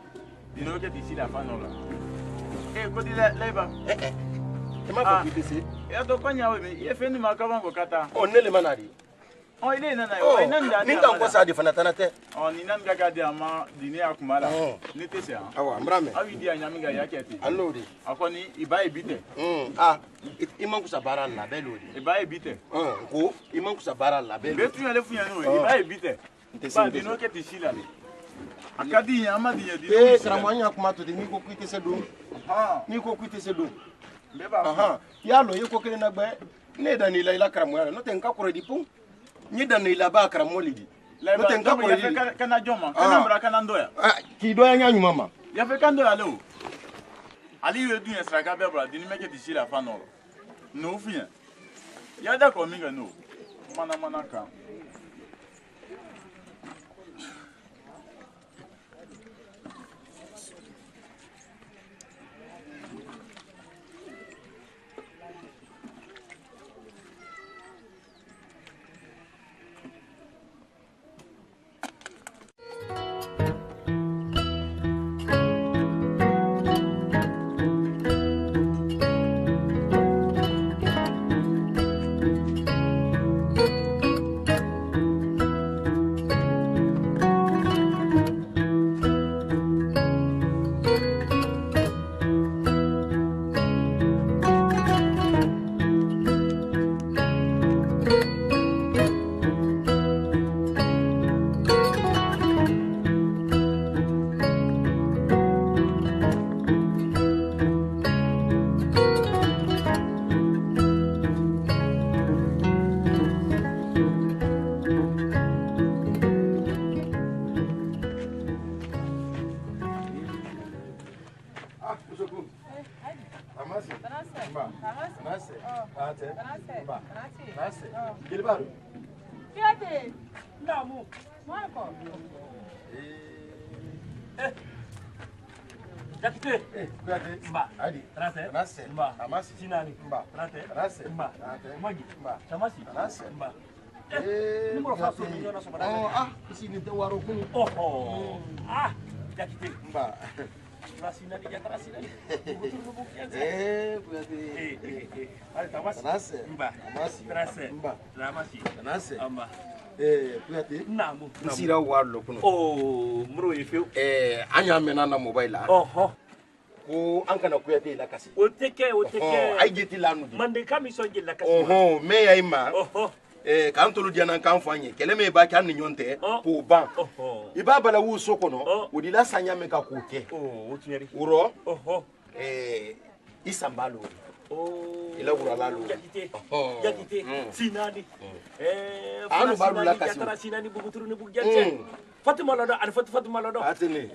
dino ke disi la fanola ko di la iba ma fɔ k'i tɛ se ya to kwanya we ye fendi makaba ngo kata ɔ ne le ma na de ile na yo ina nda ni kan ko sa de fana tana tɛ ni nan ga di ama dini akumala ni te se awa mbrame awi di anya minga yaketi allo de akoni iba ebite i man kusa baara la bɛɛ l'o de iba ebite ko i man kusa baara la bɛɛ be tunya le funya no iba ebite ba dino ke tisila le akadi ama di dino karamɔgɔ an y'a kuma to ten n'i ko k'i tɛ se don n'i ko k'i tɛ se don be ba i y'a lɔ i ko kelen na gbɛ ne dan n'i la i la karamɔgɔya la n'o tɛ n ka kɔrɔ di pon n dan n'i la ba karamɔgɔ le di n'o tɛ n ka kɔrɔ di kana joma kana mura kana ndoya k'i dɔya ɲa ɲuman ma ya fe kando ya lo ali ye dunya sraka be bra dini meke tisila fa no no funya ya da ko minga no mana ka Gilbert. Fiate. Namu. Marco. Jakite. Kuyate. Mba. Adi. Trase. Nase. Mba. Amasi. Sinani. Mba. Trate. Nase. Mba. Magi. Mba. Chamasi. Nase. Mba. Numero faso miliona sobra. Isi ni te waro kunu. Oh. Jakite. Mba. Sinani ya Sinani. Kuyate. Ay, Tamasi. Nase. Mba. Amasi. Trase. Mba. Ramasi. Nase. Mba. Kuyate. Namu. Sira waro kunu. Oh, mro yefeu. An y'a mɛn na mobile la. Ko an kana Kuyate la kasi. O tɛ kɛ. Ay jeti la nu. Mande ka mi sɔn la kasi. Mais ya ima. K'an tolu diya n'an k'an fɔ an ye kɛlɛ min b'a kɛ an ni ɲɔgɔn tɛ k'o ban i b'a bala wu so kɔnɔ o de la san ɲa min ka k'o kɛ wurɔ i san b'a lo i la wurala lo Jakite Sinani anu b'a lo la kasi Sinani buguturu ni bugjɛnsɛ Fatima lɔdɔ ani Fatima lɔdɔ atene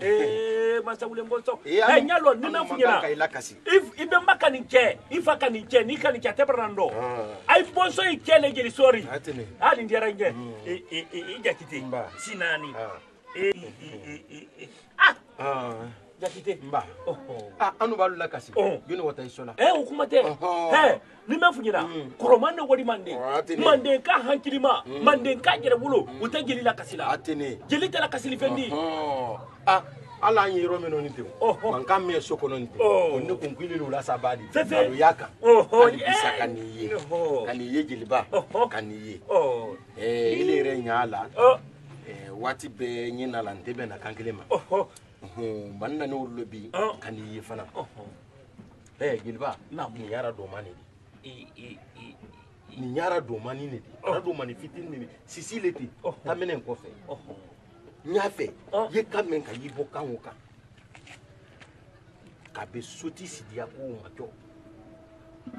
masa wulen bɔnsɔ ɲalo ni na funyana i la kasi i bɛ ma ka nin kɛ i fa ka nin kɛ n'i ka nin kɛ a tɛ bara dɔn a ye bɔnsɔ in kɛ le jeli sɔri atene nin diyara n ye i Jakite Sinani Jakite mba anu b'a lo la kasi joni wata i sola o kuma tɛ ni ma funyana kɔrɔman ne wari mande manden ka hankilima manden ka yɛrɛ bolo o tɛ jeli la kasi la atene jeli tɛ la kasili fɛn di ala an ye yɔrɔ min ni ten man kan mɛn so kɔnɔ ni ten o ne kun kili la sa b'a di alo y'a kan hali bisa ka n'i ye ka n'i ye jeliba ka n'i ye ile yɛrɛ ɲa la waati bɛɛ ɲɛ na la n tɛ bɛn na kan kelen ma man na ne wolo bi ka n'i ye fana jeliba nin yara domani de nin yara domani ne de yara domani fitini ne sisi le ten tamɛnɛ kɔfɛ n y'a fɛ ye kan mɛn ka y'i bɔ kan o kan k'a bɛ soti sidiya ko ma jɔ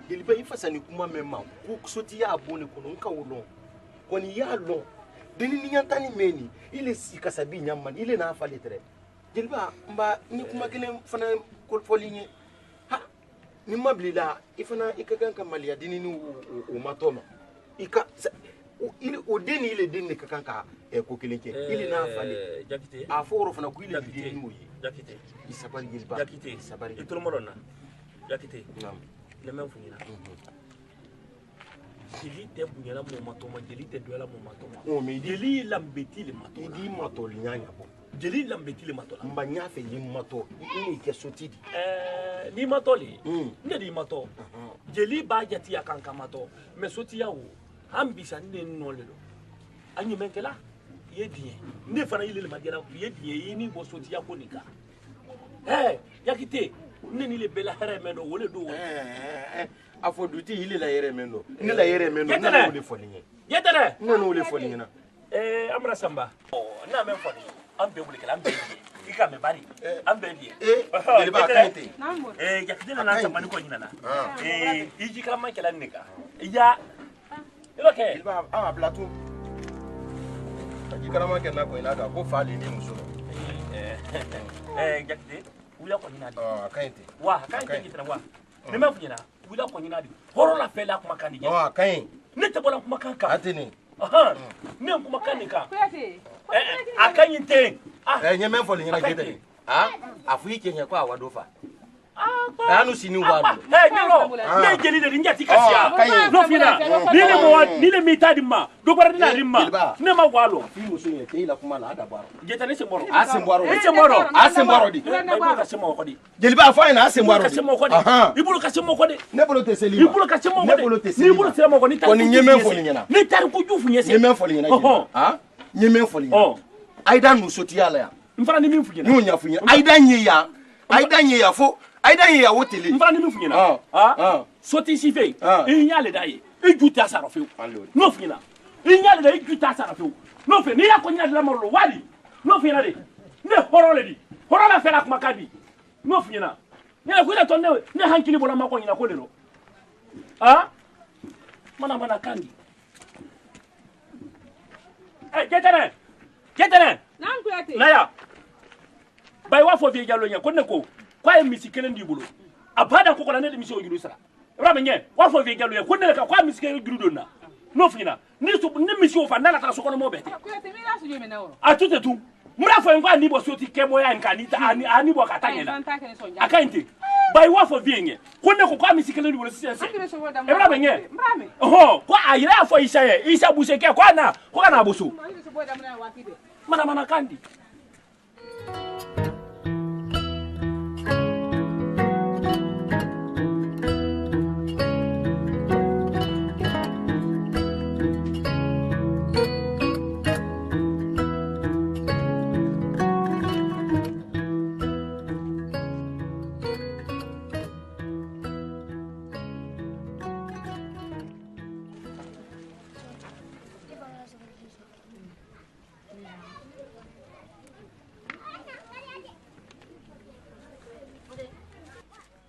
jeliba i fasa ni kuma mɛn ma ko soti y'a bon ne kɔnɔ n ka o lɔn kɔni y'a lɔn deni ni ɲanta ni mɛn ni ile si kasabi ɲama ile n'a fale tɛrɛ jeliba n ba ni kuma kelen fana fɔli ye ha ni ma bilila i fana i ka kan ka maliya deni ni o ma tɔ ma i ka o den ni ile den de ka kan ka ko kelen kɛ ile n'a fale Jakite a fɔ yɔrɔ fana ko ile den ni o ye Jakite i sabari jeliba Jakite sabari i tolomɔrɔ na Jakite naam ne mɛ funyana jeli tɛ bunyana mɔɔ ma tɔma jeli tɛ doyala mɔɔ ma tɔma mais jeli lambeti le ma i tɔla di matɔ linya ɲa bɔ jeli lambeti le ma tɔla n ba n y'a fɛ i matɔ i ni kɛ soti di n'i ma tɔ le ne de i ma tɔ jeli ba jati ya kan kamato me soti ya wo an bisa ne no le do anyi menkela ye die ne fana yile ma dira ye die yi ni bo soti ya ko nika yakite ne ni le bela here me do wole do afo duti yile la yere meno ni la yere meno na wole folinye yetere no wole folinye na amra samba na men foni am be wole kala am be ika me bari am be die ele ba kante yakite na samba ni ko nyina na iji kala man kala nika ya okay ele ba plateau aji kala man kala ko ina ga ko fali ni muso yakite wula ko nyina di kante wa kante kitana wa ne ma funyina wula ko nyina di horo la fela kuma kan di kan ne te bola kuma kan ka atini ne kuma kan ni ka akan yinte nyeme fo ni ngina gete afu yike nya ko awadofa anu sini walo nyoro ne jeli de njati kasia no fina ni le mita di ma do bara dina di ma ne ma walo fi muso ye te ila kuma la ada baro jeta ne se moro di ibu ka se mo ko di jeli ba fa ina se moro ka se mo ko di ibu ka se mo ko di ne bolo te selima ibu ka se mo ko di ni ibu se mo ko ni ta ko ni nyeme fo ni nyana ni tar ko jufu nyese nyeme fo ni nyana nyeme fo ni nyana aida nu soti ala ya mfana ni mi fu nyana nu nya fu nyana aida nye ya fo aida nye ya wotele mfana ni mi fu nyana soti sife inyale dai ijuta sarofeu no fu nyana inyale dai ijuta sarofeu no fe ni ya ko nyana la moro wali no fe na de ne horole di horola fela kuma kadi no fu nyana ne ko ila tonne ne hankili bola mako nyina ko lero mana kandi Ketene nan ko yate naya bay wa fo fi jallo nya ko ne ko kwa misi kelen di bulo abada ko ko na ne misi o gidu sara ibrahim nye wa fo fi jallo nya ko ne ka kwa misi kelen gidu donna no fina ni so ni misi o fa na la ta so ko no mo bete ko yate mi la so yeme na woro atute tu mura fo ngwa ni bo so ti kemo ya nka ni ta ani bo katanye na akainte bay wa fo fi nye ko ne ko kwa misi kelen di bulo sisi ibrahim nye ko ayira fo isa buse ke ko na ko kana busu mana kandi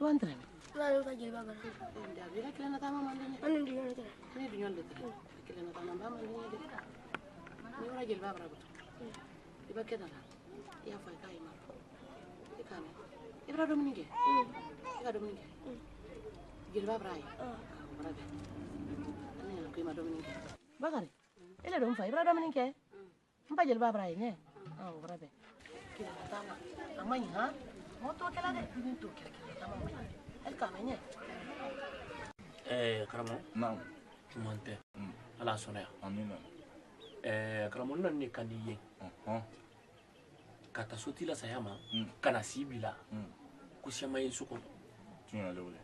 Wandre. Lalu ka jilba bara. Nda bila kila na tama mandinya. Anu di yana tara. Ni dunyo de. Kila na tama mandinya de. Ni ora jilba bara butu. Iba keda la. Ya fa kai ma. Ikame. Ibra Dominique. Ika Dominique. Jilba bara ai. Bara be. Ani na kai ma Dominique. Bakari. Ile dom fa Ibra Dominique. Mpa jilba bara ai ne. Bara be. Kila na tama. Amanya ha. Moto kala de. Ni to kala. Karamo naam monte ala sonaya amina karamo nan ne kan yi kata soti la sayama kana sibila ko shama yin suko tinya lewle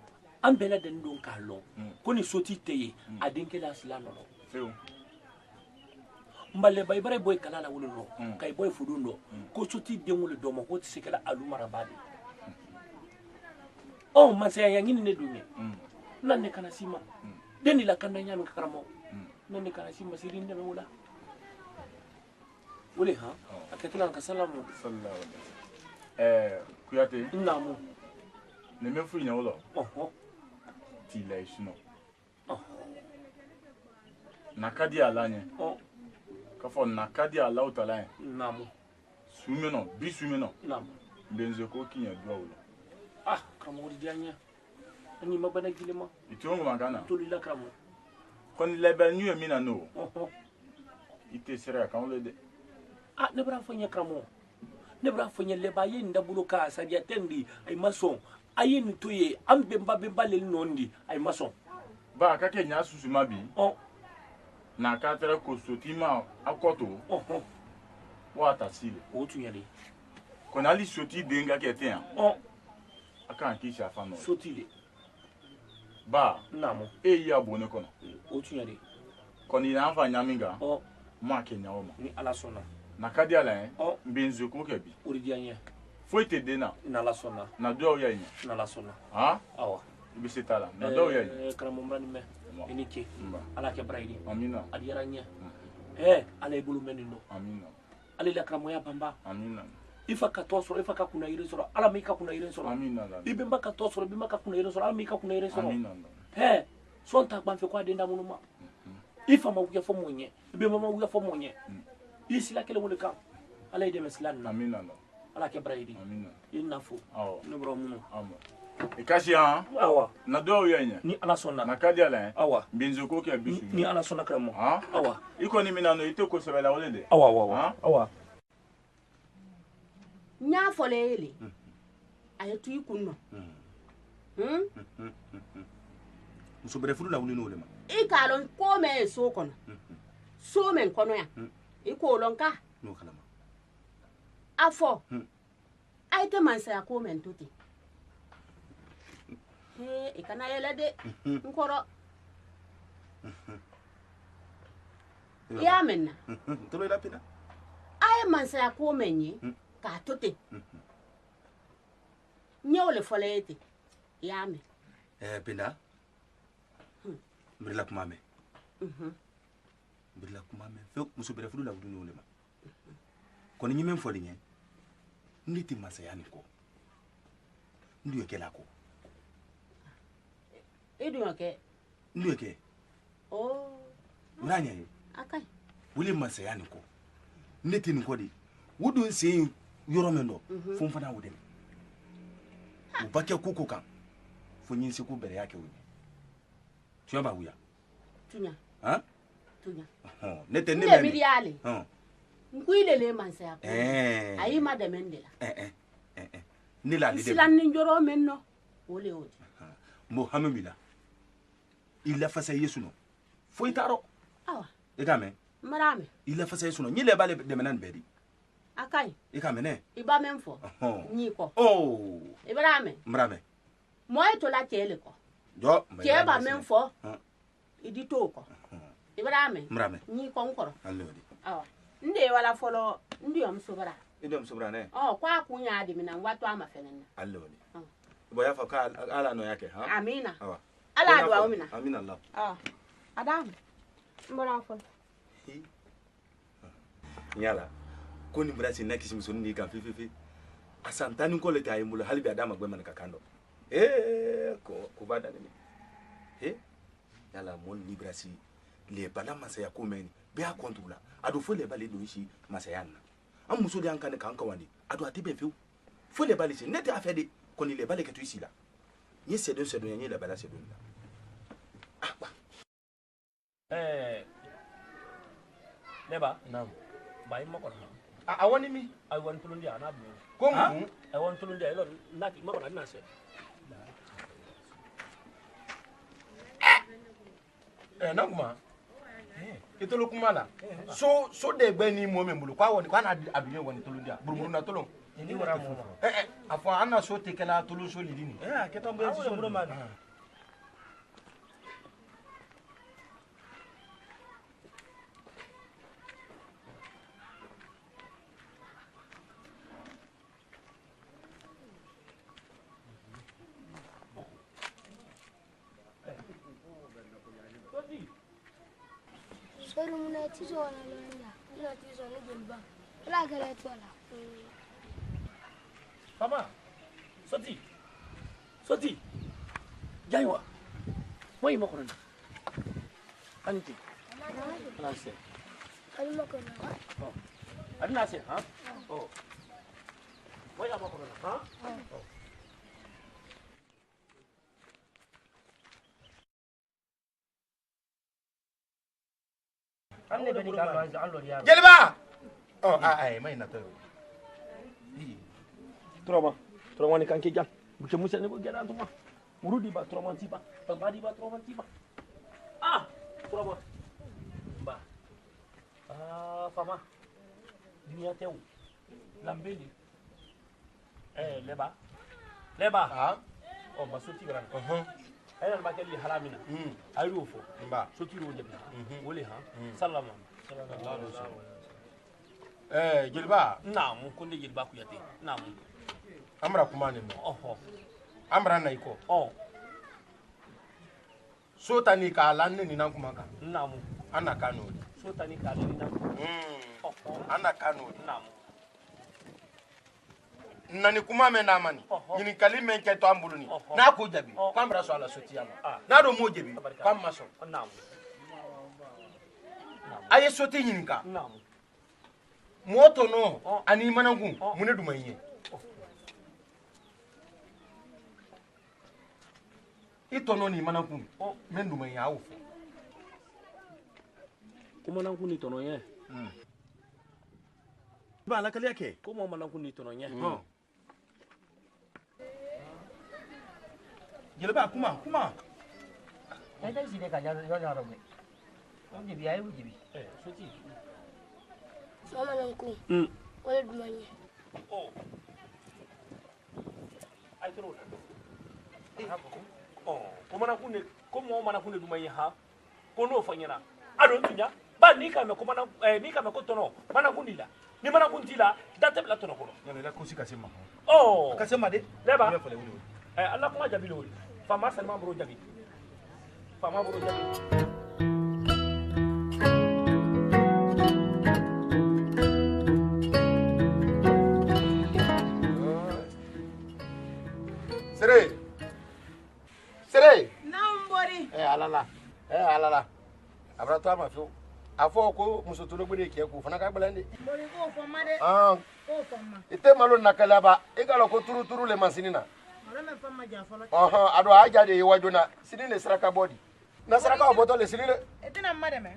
an bela den don kalon ko ni soti teye adinke la sila no feu mbale bay bare boy kala la wuluno kay boy fudundo ko soti demul do mo ko tisekala alumara badi oh masaya yang ini ne dume nan ne kana sima deni la kanda nyami karamo nan ne kana sima sirin de wala wala ha akatila ka salamu sallallahu alaihi kuyate namu ne me fu nya wolo ti la isno nakadi alanye ka fo nakadi ala utala namu sumeno bi sumeno namu benzo ko kinya duwa wolo kamo di dianya ani mabana gilema itongo magana to lila kamo kon lebe nu emina no ite sera kan le de ne bra fonya kamo ne bra fonya leba ye ndabulo ka sadia tendi ay mason ayi ni toye ambe mbabemba le nondi ay mason ba ka ke nya susu mabi na ka tere ko sotima akoto wa tasile o tunyale kon ali soti denga ke ten akan ki shafa no sotile ba namo e ya bone kono o tunyade koni na fa nyaminga o ma kenya o ma ni ala sona na kadi ala o benzo ko kebi uri dianye foi te dena na ala sona na do ya yin na ala sona ha awa ibi setala na do ya yin karamo mbrani me inike ala ke braidi amina adiyara nya ala ibulu menino amina ala la karamo ya bamba amina ifa ka tosoro ifa ka kuna ire soro ala mi ka kuna ire soro amina ibe mbaka tosoro ibe mbaka kuna ire soro ala mi ka kuna ire soro amina son ta ban fe kwa denda munuma ifa ma wuya fo monye ibe mama wuya fo monye isila kele mo le kan ala ide meslan na amina ala ke braidi amina inna fo awa no bro munu amo e kashi ha awa na do ya yin ni ala sonna na kadi ala awa benzo ko kebi ni ala sonna kremo ha awa iko ni mina no ite ko sebela wole de awa awa nya folele aye tu ikunno muso bere furu la wuli no le ma I kalon ko me so kono so men kono ya I ko lon ka no kala ma afo ay te man sa ko men tuti e kana yele de nkoro ya menna to le la pina ay man sa ko menyi ka tuti nyole folete ya me pina mbirila kuma me mbirila kuma me fe muso bere furu la wuli no le ma kono nyi men foli nye nditi masayani ko ndiyo kela ko idu ke ndiyo ke oh nanya yi akai wuli masayani ko nditi ni ko di wudu se yoro mendo fon fana wude u bake kuku kan fo nyin se ku bere yake wuni tu ba wuya tunya ha tunya nete ne me bidiale ha nkuile le mansa ko ayi ma de mendela ni la de silan ni njoro menno wole odi mohammed il a fait yesu no foi taro awa e kame marame il a fait yesu no nyile bale de menan bedi akai e kame ne iba memfo ni ko oh ibrame mrame moy to la tele ko jo ke ba memfo idi to ko ibrame mrame ni ko nkoro allodi awa nde wala folo ndi am sobara idom sobra ne kwa kunya adi mina watu ama fenena allodi bo ya fa ka ala no yake ha amina awa ala dua omina amina allah adam mbona folo nyala ko ni brasi na kisimu so ni kan fififi asantani ko le tay mula halbi adama gbe man ka kando ko bada ni yala mon ni brasi le bala masaya ko meni be a kontula adu fo le bale do shi masaya na am muso de an kan kan kawani adu atibe fiu fo le bale shi nete afede ko ni le bale ke tu ici la ni c'est de ni le bala c'est de là neba nam bai mako na awani mi ai wan tulun dia na bi ko mu ai wan tulun dia lo na ti mako na se na kuma itolo kuma la so de gbe ni mo me mbulu kwa woni kwa na aduye woni tolo dia burumuru na tolo ni wara mo afo ana so tekela tolo so lidini keto mbo so muro man Sori muna tizo wala londa. Ina tizo ni gulba. Ila gale tola. Mama. Soti. Jaiwa. Moi mo kono. Anti. Ana se. Ani mo kono. Oh. Adina se, ha? Oh. Moi mo kono, ha? Oh. Jeliba! Oh, mai na to. Troma ni kan ke jam. Buke musa ne buke dan tuma. Murudi ba troma tiba. Babadi ba troma tiba. Troma. Ba. Fama. Dunia teu. Lambeli. Leba. Oh, masuk ti gran. ay na bakeli haramina ay rufo ba sotiro jabi wole ha sallama sallallahu alaihi wasallam jeliba naam ko ndi jeliba ku yate naam amra kuma ne oho amra na iko so tani ka lanne ni nan kuma ka naam ana kanu so tani ka lanne ni nan ana kanu naam nani kuma me na mani ni kali men ke to ambulu ni na ko jabi kwambra so ala soti ama na do mo jabi kwam maso naam aye soti nyinka naam moto no ani manangu mune duma yin ito no ni manangu men duma yin awu kuma nan kuni tono ye ba la kali yake kuma manan kuni tono ye jeliba kuma ai dai shi ne ka yaro me on jibi ai jibi soti Mama nanku. Wala dumanya. Ay tro. Ko mana kunde ko mo mana kunde dumanya ha. Ko no fanyana. Ado tunya ba ni ka me ko mana ni ka me ko tono mana kundila. Ni mana kuntila da tabla tono ko. Yana la ko sika sema. Ka sema de. Leba. Allah kuma jabi lo. Fama salma bro jabi. Fama bro jabi. Sere Nambori alala abra to ma fo afo ko musotoro gbede ke ko fana ka gbalande bori ko fo made ko fo ma ite malo nakala ba igalo ko turu le masinina mara me fo ma ja fo ado aja de waju na sinine sraka body na sraka oboto le sinine etina made me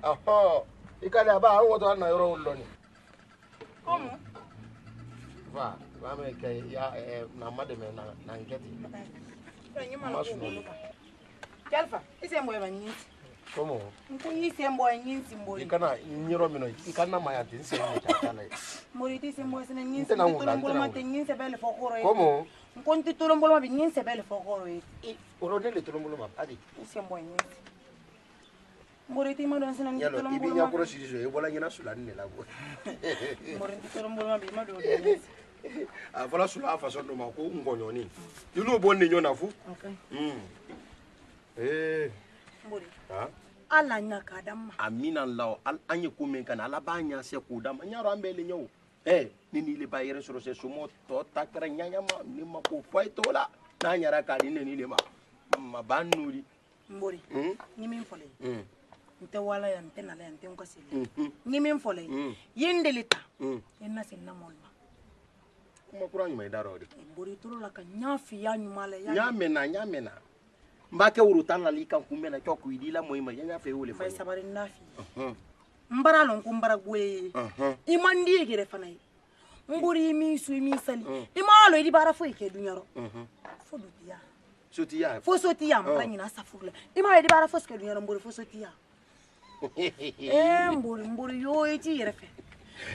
ikale aba an woto na yoro loni komo va me ke ya na made me na ngeti Kelfa, ise mboye banyinsi. Komo? Nkunyise mboye nyinsi mbori. Ikana nyiro mino, ikana mayati nse ni chakala. Mbori tise mboye sene nyinsi. Ntena ngula, ntena ngula. Nyinsi bele fokoro yi. Komo? Nkunti tolombolo mabi nyinsi bele fokoro yi. Urodele tolombolo mabi, adi. Ise mboye nyinsi. Mbori ti mado sene nyinsi tolombolo mabi. Ibi nyakuro shirizo, ebola nyina sula nile labo. Mbori ti tolombolo mabi, mado nyinsi. Afola sula afa sondo ma ko ngonyo ni. Yulu bonni nyona fu. Okay. Mbori. Ala nyaka dama. Amina Allah al anye ko men kana ala ba nya se ko dama nyaro ambele nyawo. Nini le ba yere soro se sumo to takra nyanya ma ni ma ko fay to la na nyara ka ni ni le ma banuri. Mbori. Ni min fole. Nte wala ya nte na la nte nkosile. Ni min fole. Yendelita. Yenna sinna molma. Kuma kuranyu mai daro de. Mbori turu la ka nyafi ya nyumale ya. Nyamena. Mbake urutan la lika kumena choku idila moima nya fe wole fa. Fay sabari nafi. Mbara lon kumbara gwe. Imandi gere fanai. Mbori mi su mi sali. Imalo idi bara fo ike dunyaro. Fo dutia. Sotia. Fo sotia mbara nyina safurla. Imalo idi bara fo ske dunyaro mbori fo sotia. Mbori yo eti yere fe.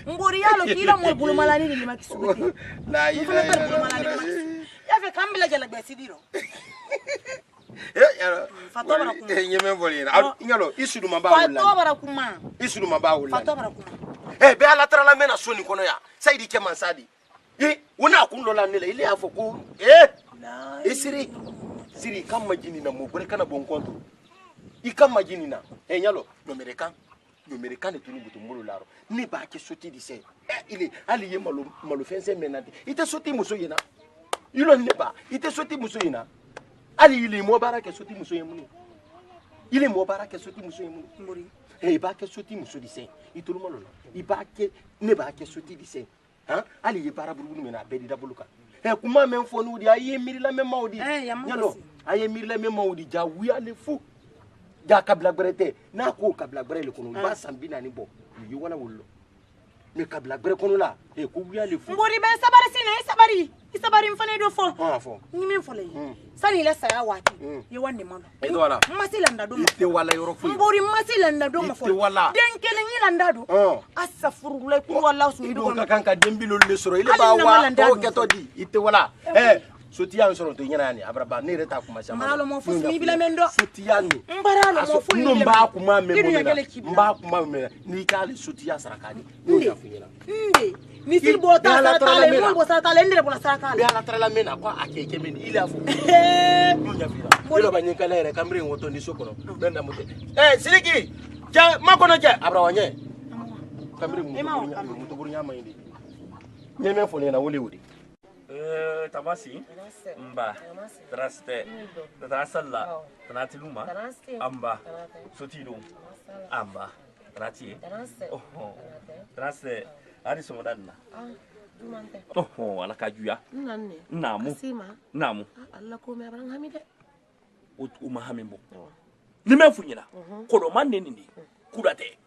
Mbori yalo kila mo bulu malani ni makisubuti. La ilaha ya fe kambila jala besidiro. Fatobara kuma. Nyeme volira. Ingalo isudu mabawula. Fatobara kuma. Isudu mabawula. Fatobara kuma. Be ala trala mena soni kono ya. Saidi ke mansadi. Wona kun lola nele ile afo ko. Siri kam majini na mo bore kana bon konto. Ikam majini na. Nyalo American et tout le laro ni ba ke soti di se il est allié malo fense menante ite soti muso yina ilo ne ba ite soti muso yina ali il est mo baraka soti muso yemuni il est mo baraka soti muso yemuni mbori ba ke soti muso di se itulu malo i ba ke ne ba ke soti di se ali ye bara buru mena bedi da buluka kuma men fonu di aye mirila men maudi nyalo aye mirila men maudi ja wi ale fu ja kabla grete na ko kabla grele kono ba sambina ni bo yi wala wullo me kabla gre kono la ko wiya le fu mbori ben sabari sine isabari mfane do fo ni min fo le sani la saya wati yi wande mano wala masila ndado ite wala yoro fu mbori masila ndado ma fo den kele ni ndado asafurulay ko wala su do kanka dembilo le soro ile ba wa o keto di ite wala sotiya sɔrɔ to ɲɛna ni abraba ne yɛrɛ ta kuma sama Mbara lo mo fo mi bila men do sotiya ni mbara lo mo fo mi bila ba kuma me mo na ba kuma me ni ka sotiya saraka ni no ya fu ɲɛna misil bo ta saraka le mo bo saraka le ndere bo saraka le be ala tara la mena ko akeke men ila fu no ya fu ila lo ba nyi kala yɛrɛ kamre ngoto ni sokono benda mote siliki ja makono je abrawa nye kamre moto buru nyama indi nyeme fo ne na wole wodi tamasi mba traste trasalla tratiluma amba sotilo amba trati oh traste ari somodanna oh ala kajuya namu namu alla ko me abraham hamide o mahamimbo lime funyina kodo manne ni kudate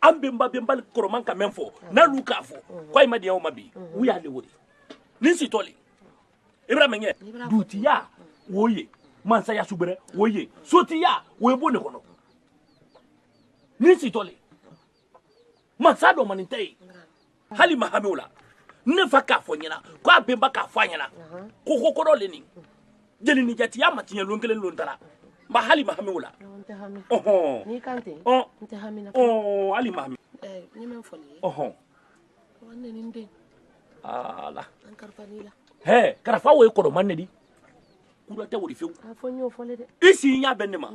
ambe mbal koroman ka menfo na luka fo kwai madi yawo mabi wuya le wori ninsi toli ibrahim nye dutiya woye mansa ya subere woye sotiya woye bone kono ninsi toli mansa do manintei hali mahamula ne fa ka fo nyina ko abemba ka fo nyina ko ko do le ni jeli ni jati ya matinya lonkelen lontara ma hali mahamula ni kante ntahamina ali mahami ni men foli wanne ni ndeng ala ankarfanila he karafa wo ko do manne di kula te wori few afonyo fole de isi nya benima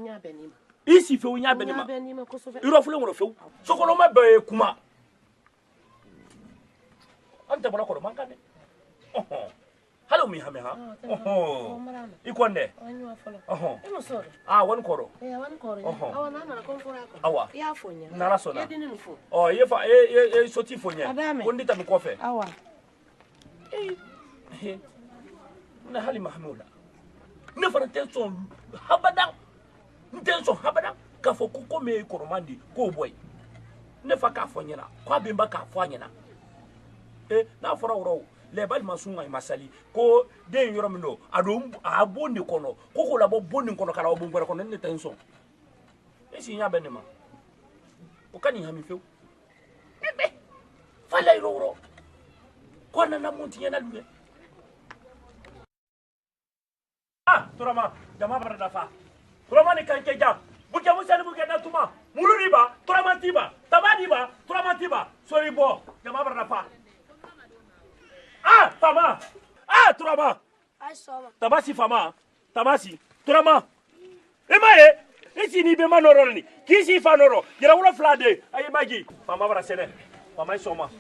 isi few nya benima ko so fe iro fule ngoro few sokolo ma be kuma ante bona ko do mankane halo mi hame ha ikonde anyo fole imo soro wan koro wan koro awa na konfora ko awa ya fonya nara sona yedini nufo ye fa e soti fonya kondi ta mi kofe awa na hali mahmula ne fara tension habadan ka fo ko me koromandi ko boy ne fa ka fonya na kwa bimba ka fonya na na fara woro le bal masunga masali ko de yoro mindo ado abondi kono ko labo bondi kono kala obo ngora kono ne tension esi nya benema o kani hami few bebe fala yoro ko na monti yana luwe turama jama barada fa turama ni kanke jam buke musani buke na tuma muluri ba turama tiba tabani ba turama tiba sori bo jama barada fa fama turama tabasi fama tabasi turama emaye isi ni be manoro ni kisi fa noro yera wala flade ay magi fama bara sene fama soma